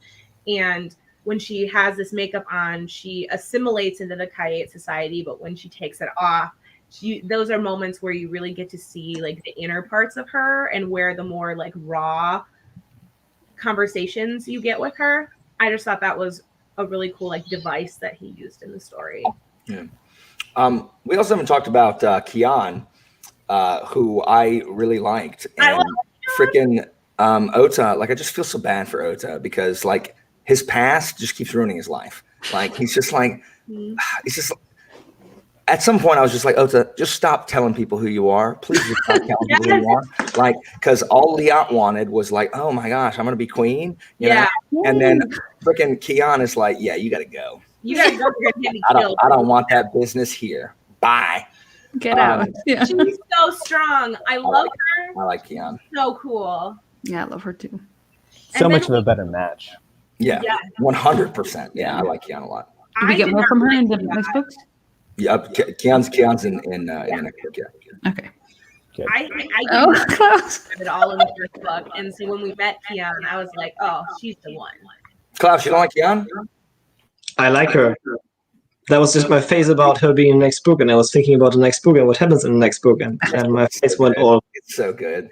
And when she has this makeup on, she assimilates into the Kayate society, but when she takes it off, those are moments where you really get to see like the inner parts of her and where the more like raw conversations you get with her. I just thought that was a really cool like device that he used in the story. Yeah. We also haven't talked about Kian, who I really liked, and freaking Ota. Like, I just feel so bad for Ota because like his past just keeps ruining his life. Like he's just like, he's just. At some point, I was just like, Ota, just stop telling people who you are. Please just stop telling people who you are. Like, because all Liat wanted was like, oh my gosh, I'm gonna be queen. You know? And then freaking Kian is like, yeah, you gotta go. You guys are gonna get me I killed. don't want that business here. Bye. Get out. Yeah. She's so strong. I love her. I like Kian. So cool. Yeah, I love her too. So And much then of a better match. Yeah, Yeah. 100%. Yeah, I like Kian a lot. Did we get did more not from her like in the that. next books? Yeah, Kian's in the next book. Yeah. Okay. I Oh, did close. it all in the first book. And so when we met Kian, I was like, oh, she's the one. Klaus, you don't like Kian? I like her. That was just my face about her being in the next book, and I was thinking about the next book and what happens in the next book, and my face went all. It's so good.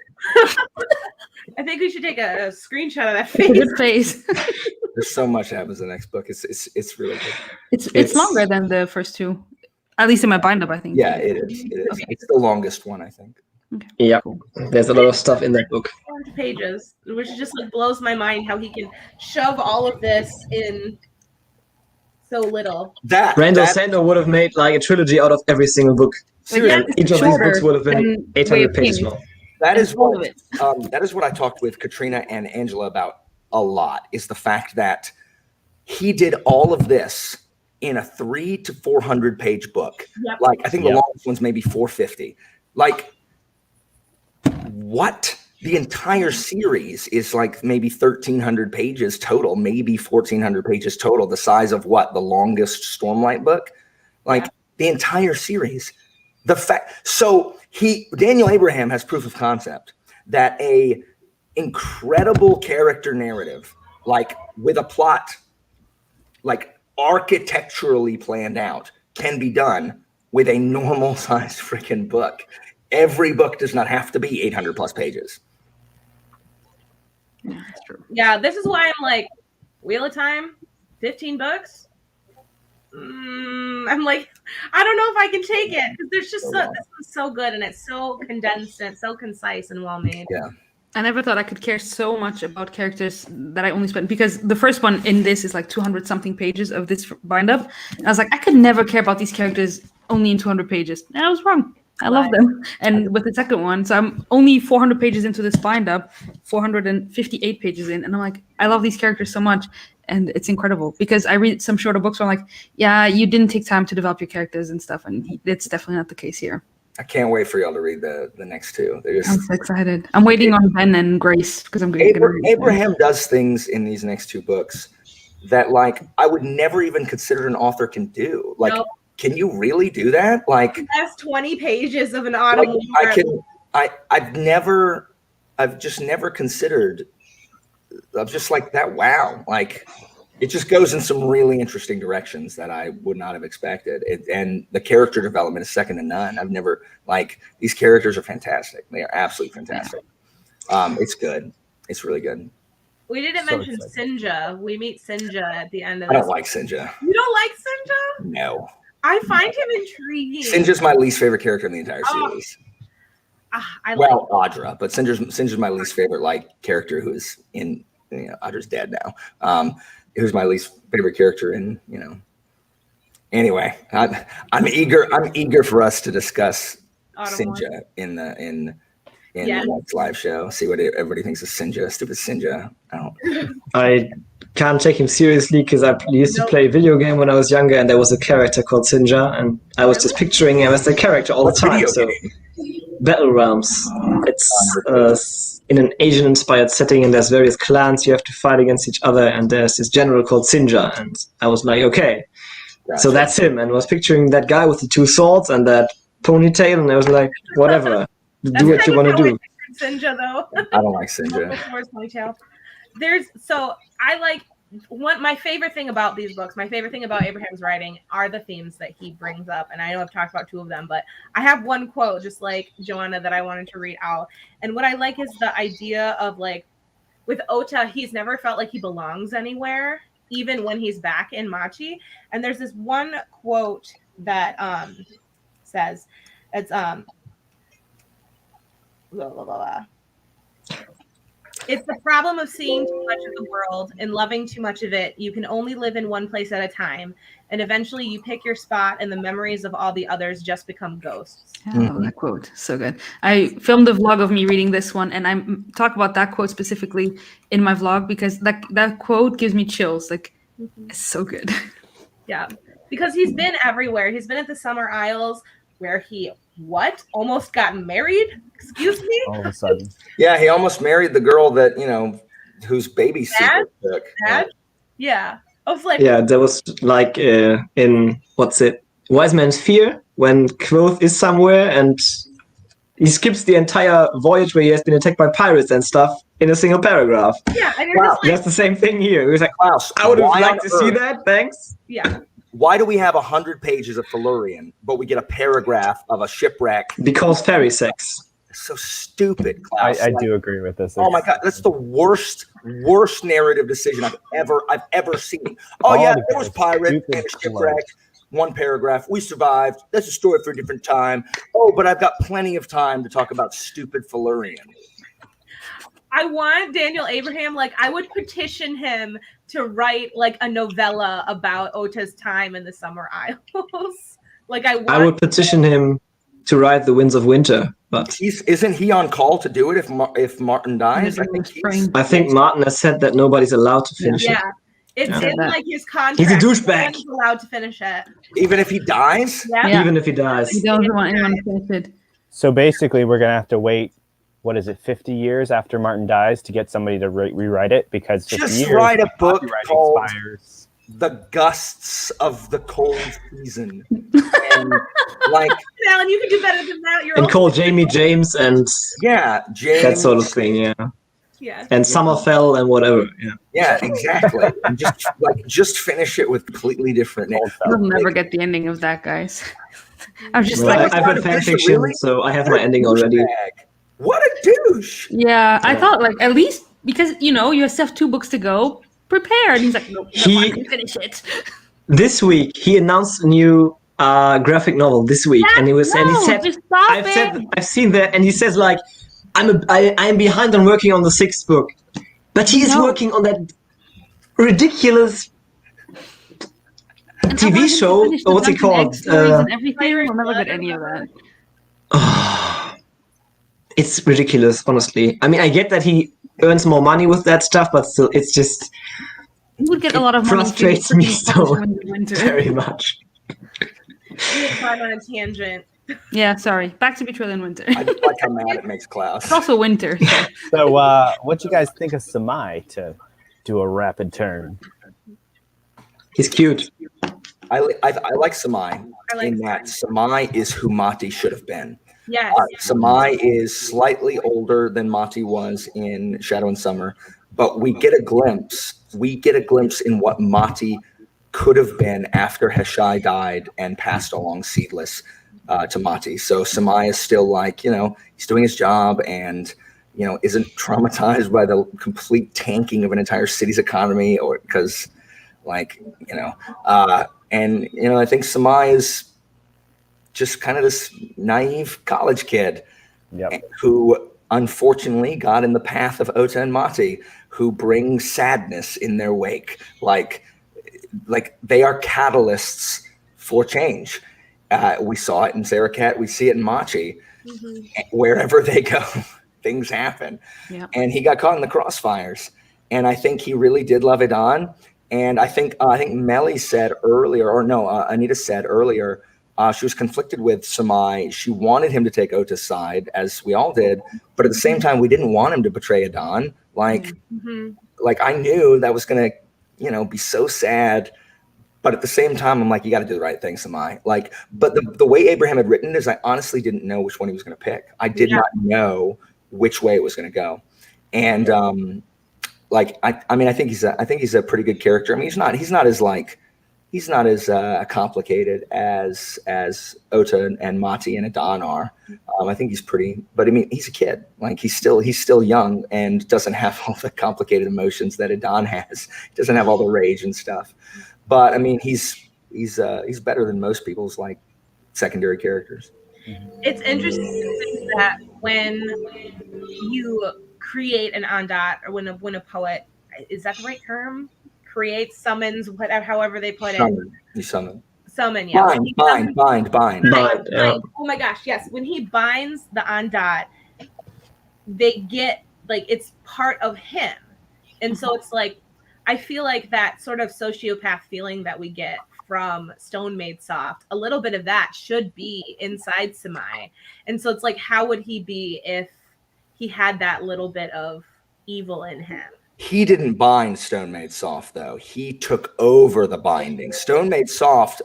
I think we should take a screenshot of that It's a face. good face. There's so much that happens in the next book. It's really good. It's longer than the first two. At least in my bind up, I think. Yeah, it is. It is. Okay. It's the longest one, I think. Okay. Yeah, Cool. there's a lot of stuff in that book. 400 pages, which just like blows my mind how he can shove all of this in so little. Brando Sando would have made like a trilogy out of every single book. Seriously, And each of these books would have been 800 pages long. That is all of what it. that is what I talked with Katrina and Angela about a lot, is the fact that he did all of this in a 300 to 400 page book. Yep. Like I think the longest one's maybe 450. Like what? The entire series is like maybe 1,300 pages total, maybe 1,400 pages total, the size of what? The longest Stormlight book? Like the entire series. So Daniel Abraham has proof of concept that a incredible character narrative, like with a plot, like architecturally planned out, can be done with a normal sized freaking book. Every book does not have to be 800 plus pages. Yeah, that's true. Yeah, this is why I'm like, Wheel of Time, 15 books. I'm like, I don't know if I can take it, because there's just this one's so good, and it's so condensed and so concise and well made. Yeah. I never thought I could care so much about characters that I only spent, because the first one in this is like 200 something pages of this bind up. And I was like, I could never care about these characters only in 200 pages. And I was wrong. I love them. And with the second one, so I'm only 400 pages into this bind up, 458 pages in. And I'm like, I love these characters so much. And it's incredible, because I read some shorter books where I'm like, yeah, you didn't take time to develop your characters and stuff. And it's definitely not the case here. I can't wait for y'all to read the next two. I'm so excited. I'm waiting on Ben and Grace, because I'm going to read Abraham does things in these next two books that, like, I would never even consider an author can do. Like, Nope. Can you really do that? Like, That's 20 pages of an autumn. I've just never considered. I'm just like that. Wow. Like, it just goes in some really interesting directions that I would not have expected. And the character development is second to none. I've never, like, these characters are fantastic. They are absolutely fantastic. It's good. It's really good. We didn't mention Sinja. We meet Sinja at the end of I this. don't like Sinja. You don't like Sinja? No. I find him intriguing. Sinja's my least favorite character in the entire series. Audra, but Sinja's my least favorite, like, character who is in, Audra's dead now. Who's my least favorite character in, Anyway, I'm eager for us to discuss Sinja in the next live show. See what everybody thinks of Sinja. Stupid Sinja. I can't take him seriously, because I used to play a video game when I was younger, and there was a character called Sinja, and I was just picturing him as the character all the time. So, Battle Realms. It's in an Asian-inspired setting, and there's various clans you have to fight against each other, and there's this general called Sinja, and I was like, okay, so that's him, and I was picturing that guy with the two swords and that ponytail, and I was like, whatever, do what you want to do. Sinja, though. I don't like Sinja. I like my favorite thing about these books, my favorite thing about Abraham's writing are the themes that he brings up. And I know I've talked about two of them, but I have one quote, just like Joanna, that I wanted to read out. And what I like is the idea of, like, with Ota, he's never felt like he belongs anywhere, even when he's back in Machi. And there's this one quote that says, it's blah, blah, blah, blah. It's the problem of seeing too much of the world and loving too much of it. You can only live in one place at a time. And eventually you pick your spot and the memories of all the others just become ghosts. I love that quote. So good. I filmed a vlog of me reading this one, and I talk about that quote specifically in my vlog, because that quote gives me chills. Like, it's so good. Yeah. Because he's been everywhere. He's been at the Summer Isles, where he almost got married? Excuse me? All of a sudden. Yeah, he almost married the girl that, whose baby secret took. Yeah. I was like, yeah, there was like in Wise Man's Fear, when Quoth is somewhere and he skips the entire voyage where he has been attacked by pirates and stuff in a single paragraph. Yeah, and you're just like, that's the same thing here. He was like, Klaus, I would have liked to see that. Thanks. Yeah. Why do we have 100 pages of Felurian, but we get a paragraph of a shipwreck? Because fairy sex. So stupid, Klaus. I do agree with this. Oh my God, that's the worst narrative decision I've ever seen. Oh yeah, there was pirates and a shipwreck. one paragraph. We survived. That's a story for a different time. Oh, but I've got plenty of time to talk about stupid Felurian. I want Daniel Abraham, like, I would petition him to write like a novella about Ota's time in the Summer Isles. Like, I would petition him to write The Winds of Winter, but Isn't he on call to do it if Martin dies? I think Martin has said that nobody's allowed to finish it. Yeah, it's in like his contract. He's a douchebag. He's allowed to finish it. Even if he dies? Yeah. Even if he dies. He doesn't want anyone to finish it. So basically, we're gonna have to wait. What is it? 50 years after Martin dies to get somebody to rewrite it, because just write a book called The Gusts of the Cold Season. And, like, Alan, you can do better than that. You're and call Jamie James and James, that sort of thing. Yeah. And Summerfell and whatever. Yeah, exactly. And just finish it with completely different names. We'll never get the ending of that, guys. I'm just I've read fan fiction, so I have my ending already. What a douche! Yeah, I thought like at least because you still have 2 books to go. Prepare, and he's like, no, I can finish it. This week he announced a new graphic novel. This week, and he said, I've seen that, and he says like, I'm behind on working on the 6th book, but he is working on that ridiculous TV show, or what's it called? And everything. We'll never get any of that. It's ridiculous, honestly. I mean, I get that he earns more money with that stuff, but still, it's just... He would get a lot of money. Frustrates me so very much. We're on a tangent. Yeah, sorry. Back to Betrayal in Winter. I just like how mad it makes Klaus. It's also winter. So what you guys think of Samai, to do a rapid turn? He's cute. I like Samai in that Samai is who Mati should have been. Yes. Samai is slightly older than Mati was in Shadow and Summer, but we get a glimpse. In what Mati could have been after Heshai died and passed along seedless to Mati. So Samai is still like, he's doing his job and, isn't traumatized by the complete tanking of an entire city's economy, or because I think Samai is just kind of this naive college kid who unfortunately got in the path of Ota and Mati, who bring sadness in their wake. Like they are catalysts for change. We saw it in Zerakat. We see it in Machi. Mm-hmm. Wherever they go, things happen. Yeah. And he got caught in the crossfires. And I think he really did love Idan. And I think Melly said earlier, Anita said earlier, she was conflicted with Samai. She wanted him to take Ota's side, as we all did, but at the same time, we didn't want him to betray Idan. Like I knew that was gonna, be so sad. But at the same time, I'm like, you got to do the right thing, Samai. But the way Abraham had written it is, I honestly didn't know which one he was going to pick. I did not know which way it was going to go, and I think he's a pretty good character. I mean, he's not as complicated as Ota and Mati and Idan are. I think he's pretty, but I mean, he's a kid. Like he's still young and doesn't have all the complicated emotions that Idan has. He doesn't have all the rage and stuff. But I mean, he's better than most people's secondary characters. It's interesting to think that when you create an Ondat, or when a poet, is that the right term? Creates, summons, whatever, however they put it. You summon. Summon, yeah. Bind. Oh my gosh, yes. When he binds the Ondat, they get it's part of him, and so it's I feel like that sort of sociopath feeling that we get from Stone Made Soft, a little bit of that should be inside Samai. And so it's how would he be if he had that little bit of evil in him? He didn't bind Stone Made Soft, though. He took over the binding. Stone Made Soft,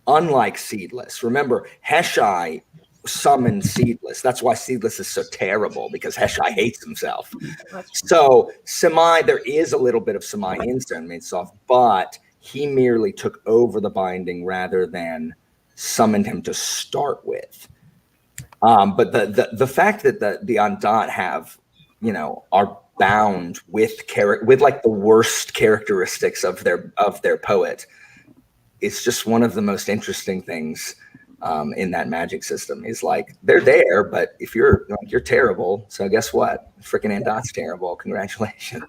unlike Seedless, remember, Heshai summoned Seedless. That's why Seedless is so terrible, because Heshai hates himself. So Samai, there is a little bit of Samai in Stone Made Soft, but he merely took over the binding rather than summoned him to start with. But the fact that the Ondat have, are bound with the worst characteristics of their poet, it's just one of the most interesting things in that magic system. Is like they're there, but if you're terrible, so guess what? Freaking Andot's terrible. Congratulations.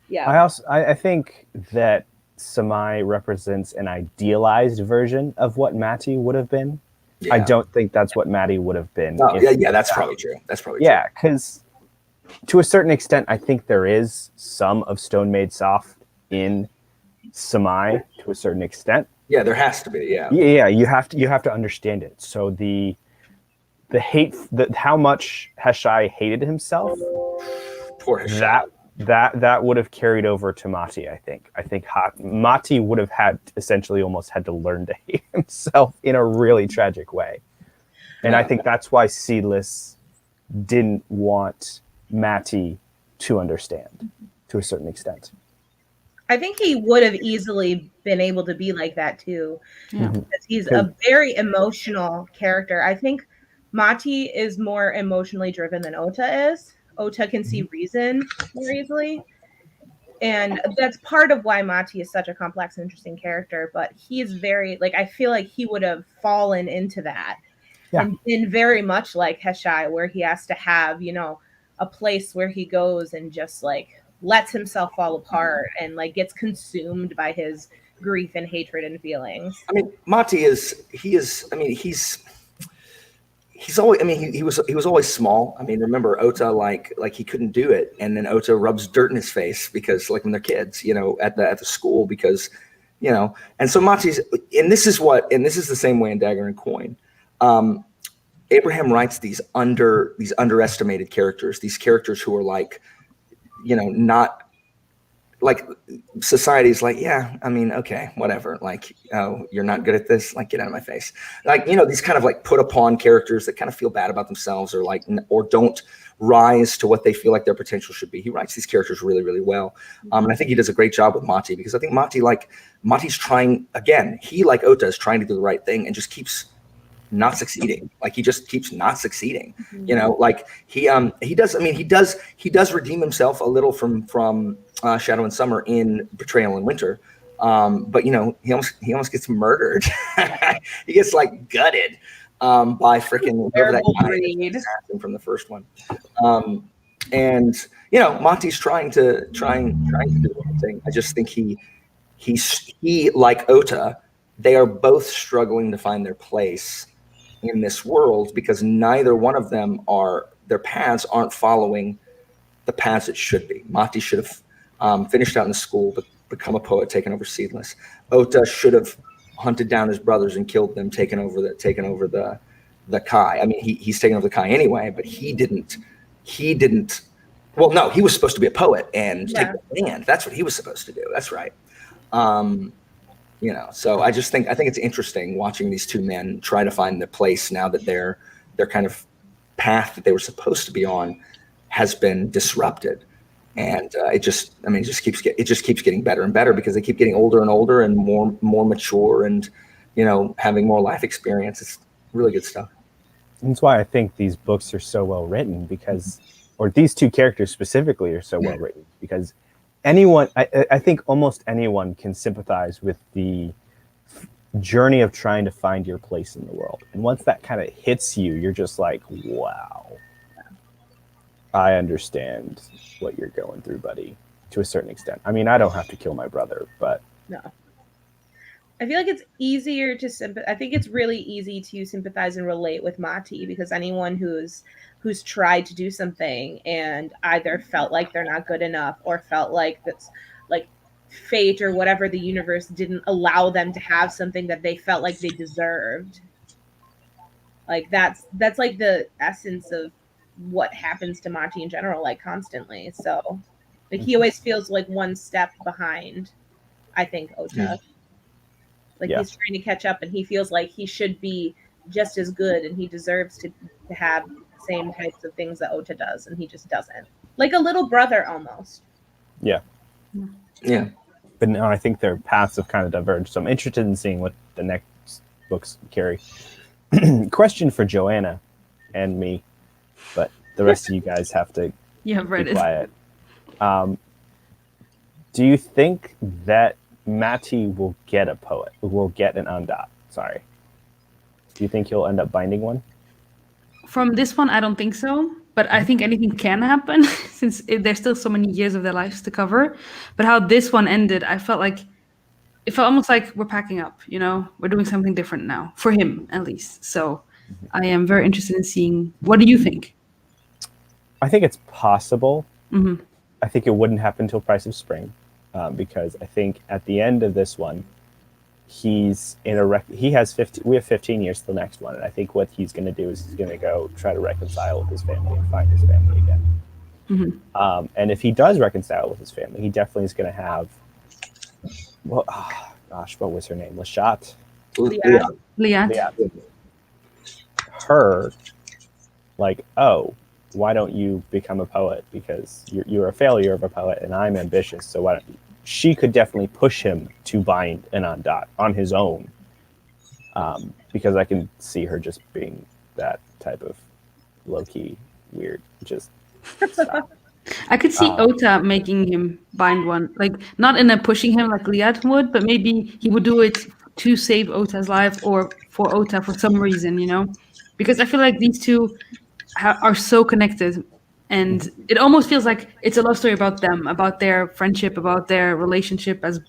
Yeah. I think that Samai represents an idealized version of what Matty would have been. Yeah. I don't think that's what Matty would have been. Oh, yeah, that's probably true. That's probably true. Yeah, because to a certain extent, I think there is some of Stone Made Soft in Samai to a certain extent. Yeah, there has to be. Yeah. Yeah, you have to understand it. So the hate, how much Heshai hated himself, Poor Heshai. that would have carried over to Mati. I think Mati would have had essentially almost had to learn to hate himself in a really tragic way, and I think that's why Seedless didn't want Mati to understand to a certain extent. I think he would have easily been able to be like that too. Yeah. Because he's a very emotional character. I think Mati is more emotionally driven than Ota is. Ota can see reason more easily. And that's part of why Mati is such a complex and interesting character. But he's very, like, I feel like he would have fallen into that. Yeah. And been very much like Heshai, where he has to have, a place where he goes and just like lets himself fall apart and like gets consumed by his grief and hatred and feelings. I mean, Mati he's always, he was always small. I mean, remember Ota, like he couldn't do it. And then Ota rubs dirt in his face because like when they're kids, at the school, because, and so Mati's, and this is the same way in Dagger and Coin. Abraham writes these underestimated characters, these characters who are like, not like society's like, yeah, I mean, okay, whatever. Like, oh, you're not good at this. Like, get out of my face. Like, these kind of like put upon characters that kind of feel bad about themselves or don't rise to what they feel like their potential should be. He writes these characters really, really well. And I think he does a great job with Mati, because I think Mati's trying, again, he like Ota is trying to do the right thing and just keeps not succeeding. Like he just keeps not succeeding. Like he does redeem himself a little from Shadow and Summer in Betrayal and Winter. But he almost gets murdered. He gets like gutted by freaking that guy from the first one. And Monty's trying to do the right thing. I just think he like Ota, they are both struggling to find their place in this world, because neither one of them their paths aren't following the paths it should be. Mati should have finished out in the school, but become a poet, taken over Seedless. Ota should have hunted down his brothers and killed them, taken over the Kai. I mean, he's taken over the Kai anyway, but he didn't. Well, no, he was supposed to be a poet and take the land. That's what he was supposed to do. That's right. So I think it's interesting watching these two men try to find their place now that their kind of path that they were supposed to be on has been disrupted. And it just keeps getting better and better, because they keep getting older and older and more mature and, having more life experience. It's really good stuff. That's why I think these books are so well written, or these two characters specifically are so well written, because I think almost anyone can sympathize with the journey of trying to find your place in the world. And once that kind of hits you, you're just like, wow, I understand what you're going through, buddy, to a certain extent. I mean, I don't have to kill my brother, but no. I feel like it's easier to I think it's really easy to sympathize and relate with Mati, because anyone who's tried to do something and either felt like they're not good enough or felt like that's like fate or whatever, the universe didn't allow them to have something that they felt like they deserved. Like that's like the essence of what happens to Mati in general, like constantly. So like he always feels like one step behind, I think, Ota. Like he's trying to catch up, and he feels like he should be just as good, and he deserves to have the same types of things that Ota does, and he just doesn't. Like a little brother almost. Yeah. But no, I think their paths have kind of diverged. So I'm interested in seeing what the next books carry. Question for Joanna and me, but the rest of you guys have to be quiet. Do you think that Matty will get a poet. Will get an undot. Sorry. Do you think he'll end up binding one? From this one, I don't think so. But I think anything can happen since there's still so many years of their lives to cover. But how this one ended, I felt like it felt almost like we're packing up. You know, we're doing something different now for him at least. So I am very interested in seeing. What do you think? I think it's possible. Mm-hmm. I think it wouldn't happen till Price of Spring, because I think at the end of this one, he's in a he has 50. We have 15 years to the next one, and I think what he's going to do is he's going to go try to reconcile with his family and find his family again. Mm-hmm. And if he does reconcile with his family, he definitely is going to have. Well, oh, gosh, what was her name? Lashat. Liat. Her, like, oh, why don't you become a poet? Because you're a failure of a poet, and I'm ambitious. So why don't you? She could definitely push him to bind an undot on his own, because I can see her just being that type of low-key weird. Just stop. I could see Ota making him bind one, like not in a pushing him like Liat would, but maybe he would do it to save Ota's life or for Ota for some reason, you know? Because I feel like these two are so connected, and it almost feels like it's a love story about them, about their friendship, about their relationship as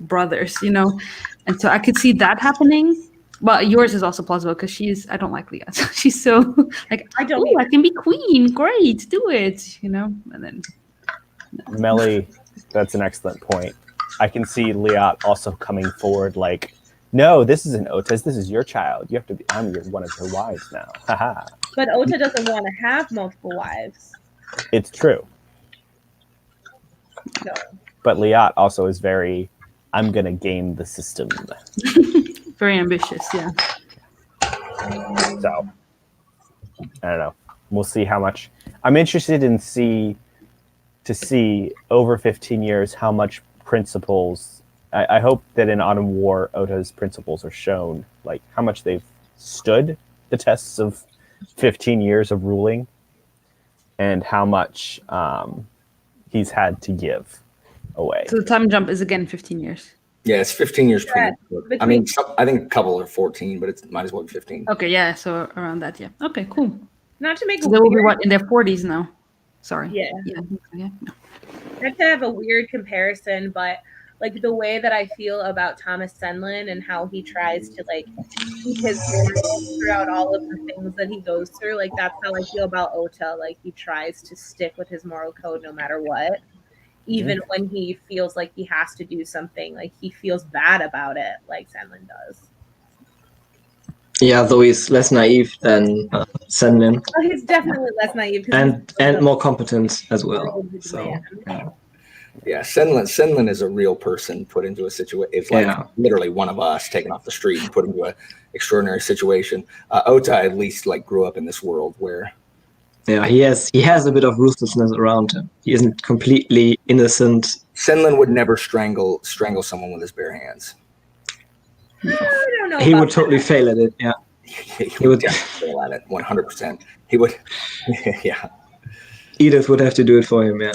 brothers, you know? And so I could see that happening. Well, yours is also plausible because I don't like Liat. She's so like, I can be queen. Great, do it, you know? And then Melly, that's an excellent point. I can see Liat also coming forward like, no, this isn't Ota's. This is your child. You have to be. I'm one of your wives now. Haha. But Ota doesn't want to have multiple wives. It's true. So. But Liat also is very, I'm going to game the system. Very ambitious, yeah. So, I don't know. We'll see how much. I'm interested in to see over 15 years how much principles. I hope that in Autumn War, Ota's principles are shown, like how much they've stood the tests of 15 years of ruling, and how much he's had to give away. So the time jump is again 15 years. Yeah, it's 15 years. Yeah, I mean, I think a couple are 14, but it might as well be 15. Okay, yeah, so around that, yeah. Okay, cool. Not to make So they will be what, in their 40s now? Sorry. Yeah. Yeah. Not to have a weird comparison, but like the way that I feel about Thomas Senlin and how he tries to like keep his sanity throughout all of the things that he goes through, like that's how I feel about Ota. Like he tries to stick with his moral code no matter what. Even when he feels like he has to do something, like he feels bad about it, like Senlin does. Yeah, though he's less naive than Senlin. Oh, he's definitely less naive. And more competent as well. So, yeah, Senlin is a real person put into a situation. It's like literally one of us taken off the street and put into an extraordinary situation. Ota at least like grew up in this world where. Yeah, he has a bit of ruthlessness around him. He isn't completely innocent. Senlin would never strangle someone with his bare hands. I don't know. He would totally fail at it. Yeah, he would fail at it 100%. He would. Yeah. Edith would have to do it for him. Yeah.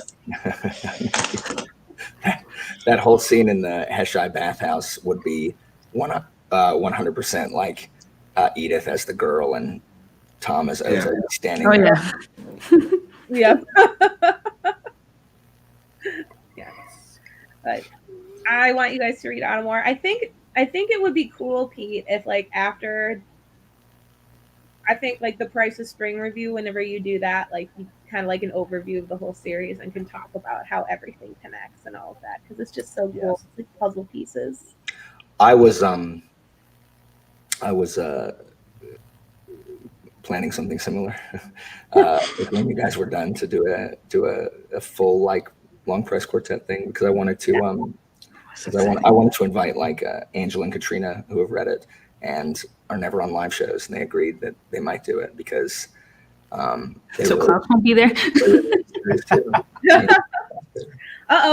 That whole scene in the Heshai bathhouse would be 100% like Edith as the girl and Tom as standing there. Yeah. Yeah. But I want you guys to read Autumn War. I think it would be cool, Pete, if like after like the Price of Spring review, whenever you do that, like you kind of like an overview of the whole series and can talk about how everything connects and all of that, because it's just so cool. It's like puzzle pieces. I was planning something similar when you guys were done to do a full like long press quartet thing, because I wanted to I wanted to invite like Angela and Katrina, who have read it and are never on live shows, and they agreed that they might do it because so Klaus won't be there.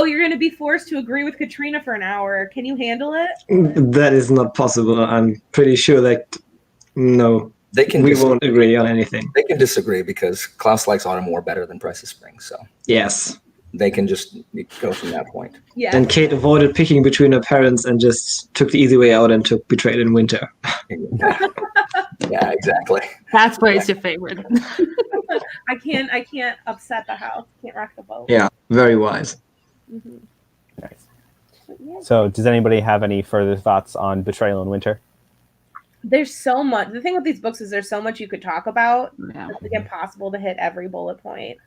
You're going to be forced to agree with Katrina for an hour. Can you handle it? That is not possible. I'm pretty sure that no. We won't agree on anything. They can disagree because Klaus likes Autumn War better than Price of Spring. So yes, they can just go from that point. Yeah. And Kate avoided picking between her parents and just took the easy way out and took Betrayal in Winter. Yeah, exactly. That's why it's your favorite. I can't upset the house. Can't rock the boat. Yeah, very wise. Mhm. Nice. But yeah. So, does anybody have any further thoughts on Betrayal in Winter? There's so much. The thing with these books is there's so much you could talk about. Yeah. It's like impossible to hit every bullet point.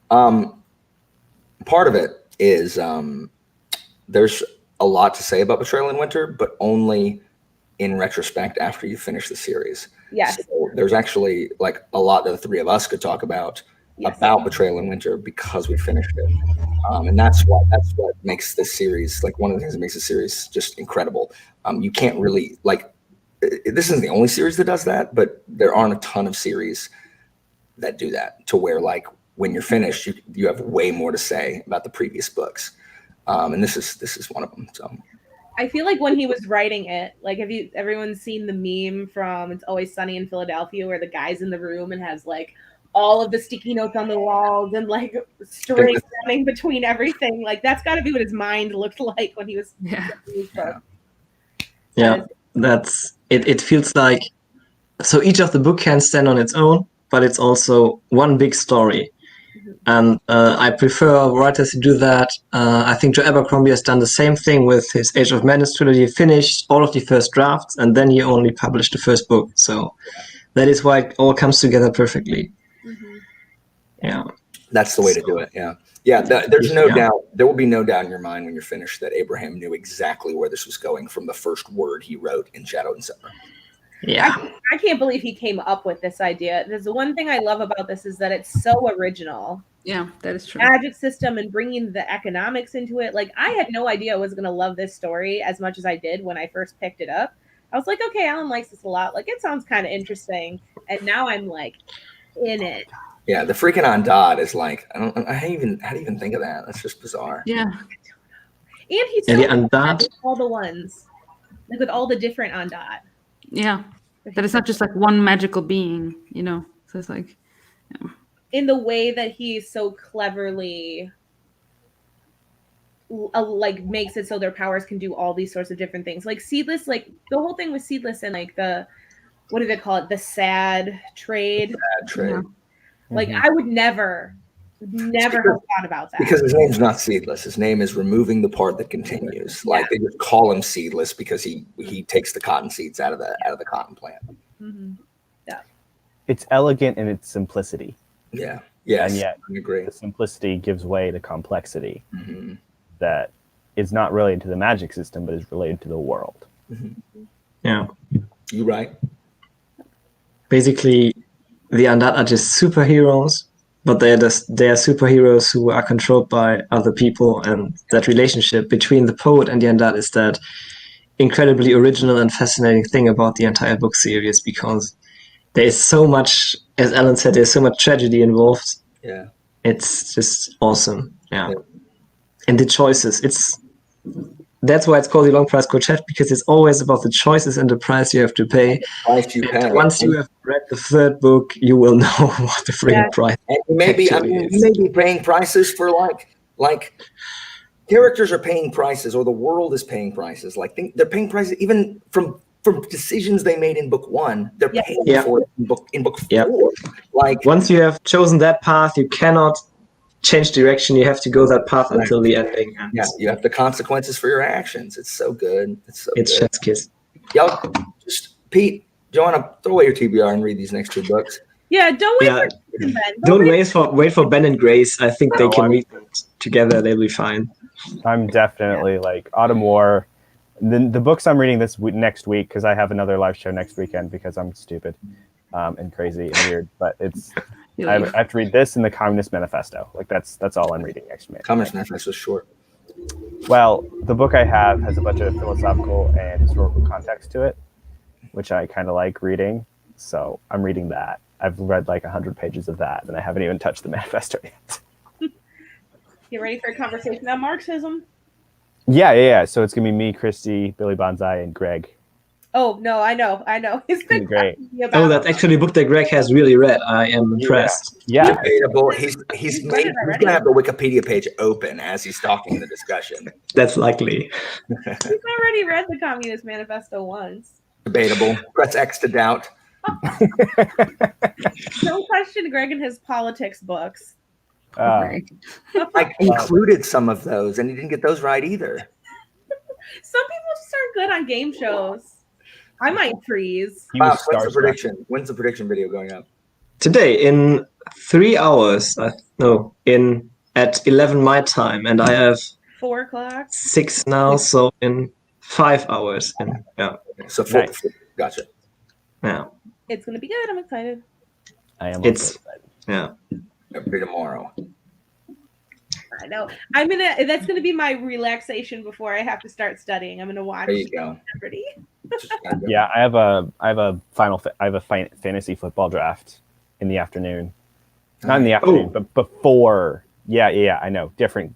Part of it is there's a lot to say about Betrayal in Winter, but only in retrospect after you finish the series. Yes. So there's actually like a lot that the three of us could talk about Yes. about Betrayal in Winter because we finished it. And that's what makes this series, like one of the things that makes the series just incredible. You can't really like, this isn't the only series that does that, but there aren't a ton of series that do that to where like when you're finished, you have way more to say about the previous books. And this is one of them. So I feel like when he was writing it, like everyone's seen the meme from It's Always Sunny in Philadelphia where the guy's in the room and has like all of the sticky notes on the walls and like strings running between everything. Like that's got to be what his mind looked like when he was Yeah. Yeah, that's it. It feels like, so each of the book can stand on its own, but it's also one big story. And I prefer writers who do that. I think Joe Abercrombie has done the same thing with his Age of Madness trilogy. He finished all of the first drafts, and then he only published the first book. So that is why it all comes together perfectly. Mm-hmm. Yeah. that's the way to do it. Yeah. Yeah. There's no doubt. There will be no doubt in your mind when you're finished that Abraham knew exactly where this was going from the first word he wrote in Shadow and Summer. Yeah. I can't believe he came up with this idea. There's the one thing I love about this is that it's so original. Yeah, that is true. Magic system and bringing the economics into it. Like I had no idea I was going to love this story as much as I did when I first picked it up. I was like, okay, Alan likes this a lot. Like it sounds kind of interesting. And now I'm like in it. Yeah. The freaking Andad is like, how do you even think of that? That's just bizarre. Yeah. And he's Yeah, so the Andad. with all the ones. Like with all the different Andad. Yeah. That it's not just like one magical being, you know. So it's like in the way that he's so cleverly like makes it so their powers can do all these sorts of different things. Like Seedless, like the whole thing with Seedless and like the, what do they call it? The sad trade. Bad trade. Yeah. Like I would never have thought about that. Because his name's not Seedless. His name is Removing the Part That Continues. Like they just call him Seedless because he takes the cotton seeds out of the cotton plant. Mm-hmm. Yeah. It's elegant in its simplicity. Yeah. Yes. And yet I agree. the simplicity gives way to complexity Mm-hmm. that is not related to the magic system, but is related to the world. Mm-hmm. Yeah. You right. Basically, the Undead are just superheroes, but they are superheroes who are controlled by other people, and that relationship between the poet and the Undead is that incredibly original and fascinating thing about the entire book series, because there is so much, as Alan said, there's so much tragedy involved. Yeah. It's just awesome. Yeah. Yeah. And the choices, that's why it's called the Long Price Quartet, because it's always about the choices and the price you have to pay. Price you pay. Once you have read the third book, you will know what the freaking price And maybe actually you is. may be paying prices for like characters are paying prices, or the world is paying prices. Like they're paying prices even from decisions they made in book one. They're paying for it in book 4. Like once you have chosen that path, you cannot change direction. You have to go that path until the ending. yeah, you have the consequences for your actions. It's so good. It's It's good. chef's kiss. Y'all, just Pete, do you want to throw away your TBR and read these next 2 books? Yeah, don't wait Yeah. for Ben. Don't wait for Ben and Grace. I think they can read it together. They'll be fine. I'm definitely like Autumn War. The books I'm reading next week, because I have another live show next weekend because I'm stupid and crazy and weird. But I have to read this and the Communist Manifesto. Like that's all I'm reading next week. Communist Manifesto is short. Well, the book I have has a bunch of philosophical and historical context to it, which I kind of like reading. So I'm reading that. I've read like 100 pages of that, and I haven't even touched the manifesto yet. Get ready for a conversation on Marxism. Yeah. So it's gonna be me, Christy, Billy Bonsai, and Greg. Oh no, I know. He's been Great. talking to me about. Oh, that's actually a book that Greg has really read. I am impressed. Yeah. Debatable. He's He's made. read it He's already. gonna have the Wikipedia page open as he's talking in the discussion. That's likely. He's already read the Communist Manifesto once. Debatable. Press X to doubt. Don't question Greg and his politics books. Okay. I included some of those, and he didn't get those right either. Some people just aren't good on game shows. I might freeze. He was When's the starstruck. prediction? When's the prediction video going up? Today, in 3 hours, at 11 my time, and I have 4 o'clock. 6 now, so in 5 hours. And So Nice. Gotcha. yeah, It's gonna be good. I'm excited. I am. It's- also excited. yeah. It'll be tomorrow. I know. That's gonna be my relaxation before I have to start studying. I'm gonna watch There you go. Jeopardy. Yeah, I have a fantasy football draft in the afternoon. Not in the afternoon, but before. Yeah, I know. Different.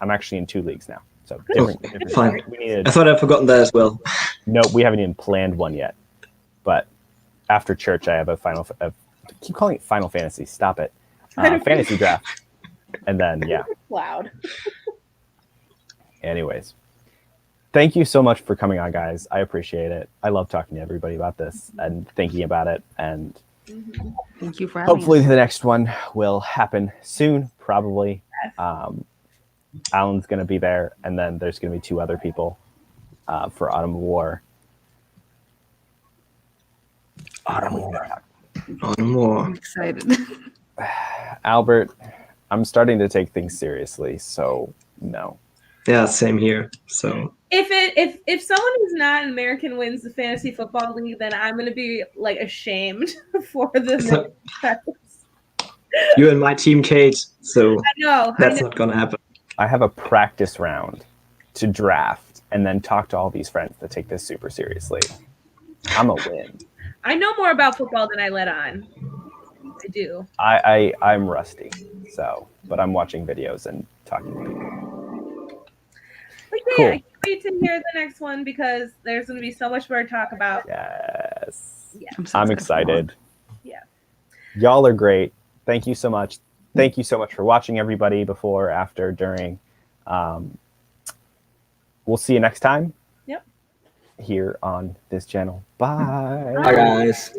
I'm actually in 2 leagues now. So different. Fine. We needed, I thought I'd forgotten that as well. no, we haven't even planned one yet. But after church, I have a keep calling it Final Fantasy. Stop it. Fantasy draft. And then, yeah. Loud. Anyways, thank you so much for coming on, guys. I appreciate it. I love talking to everybody about this and thinking about it. And Thank you for having hopefully us. the next one will happen soon, probably. Alan's going to be there, and then there's going to be 2 other people for Autumn of War. Autumn War. On more. I'm excited. Albert, I'm starting to take things seriously, so no. Yeah, same here. So If someone who's not an American wins the fantasy football league, then I'm gonna be like ashamed for the. you and my team, Kate. So I know. that's not gonna happen. I have a practice round to draft and then talk to all these friends that take this super seriously. I'm a win. I know more about football than I let on. I do. I'm rusty, but I'm watching videos and talking to people. But yeah, Cool. I can't wait to hear the next one because there's going to be so much more to talk about. Yes. Yeah. I'm excited. Yeah. Y'all are great. Thank you so much. Thank you so much for watching, everybody, before, after, during. We'll see you next time. Yep. Here on this channel. Bye. Bye, guys.